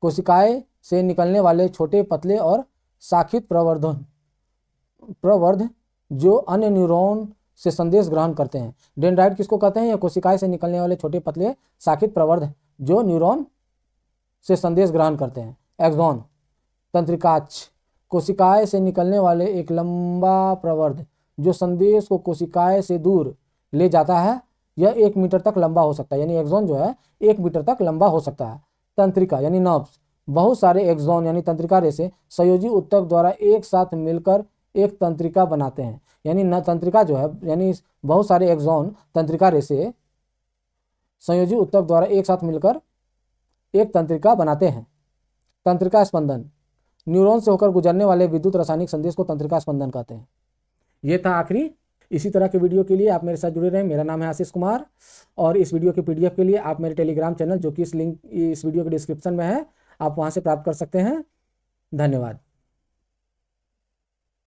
कोशिकाएं से निकलने वाले छोटे पतले और शाखित प्रवर्ध जो अन्य न्यूरॉन से संदेश ग्रहण करते हैं। डेंड्राइट किसको कहते हैं? यह कोशिकाएं से निकलने वाले छोटे पतले शाखित प्रवर्ध जो न्यूरॉन से संदेश ग्रहण करते हैं। एक्सॉन, तंत्रिकाक्ष, कोशिकाएं से निकलने वाले एक लंबा प्रवर्ध जो संदेश को कोशिकाएं से दूर ले जाता है। यह 1 मीटर तक लंबा हो सकता है, यानी एक्सॉन जो है 1 मीटर तक लंबा हो सकता है। तंत्रिका यानी नर्व्स, बहुत सारे एक्सॉन यानी तंत्रिका रेशे संयोजी ऊतक द्वारा एक साथ मिलकर एक तंत्रिका बनाते हैं। यानी न तंत्रिका जो है यानी बहुत सारे एक्सॉन तंत्रिका रेशे संयोजी ऊतक द्वारा एक साथ मिलकर एक तंत्रिका बनाते हैं। तंत्रिका स्पंदन, न्यूरॉन से होकर गुजरने वाले विद्युत रासायनिक संदेश को तंत्रिका स्पंदन कहते हैं। ये था आखिरी। इसी तरह के वीडियो के लिए आप मेरे साथ जुड़े रहें। मेरा नाम है आशीष कुमार और इस वीडियो के PDF के लिए आप मेरे टेलीग्राम चैनल, जो कि इस लिंक इस वीडियो के डिस्क्रिप्शन में है, आप वहां से प्राप्त कर सकते हैं। धन्यवाद।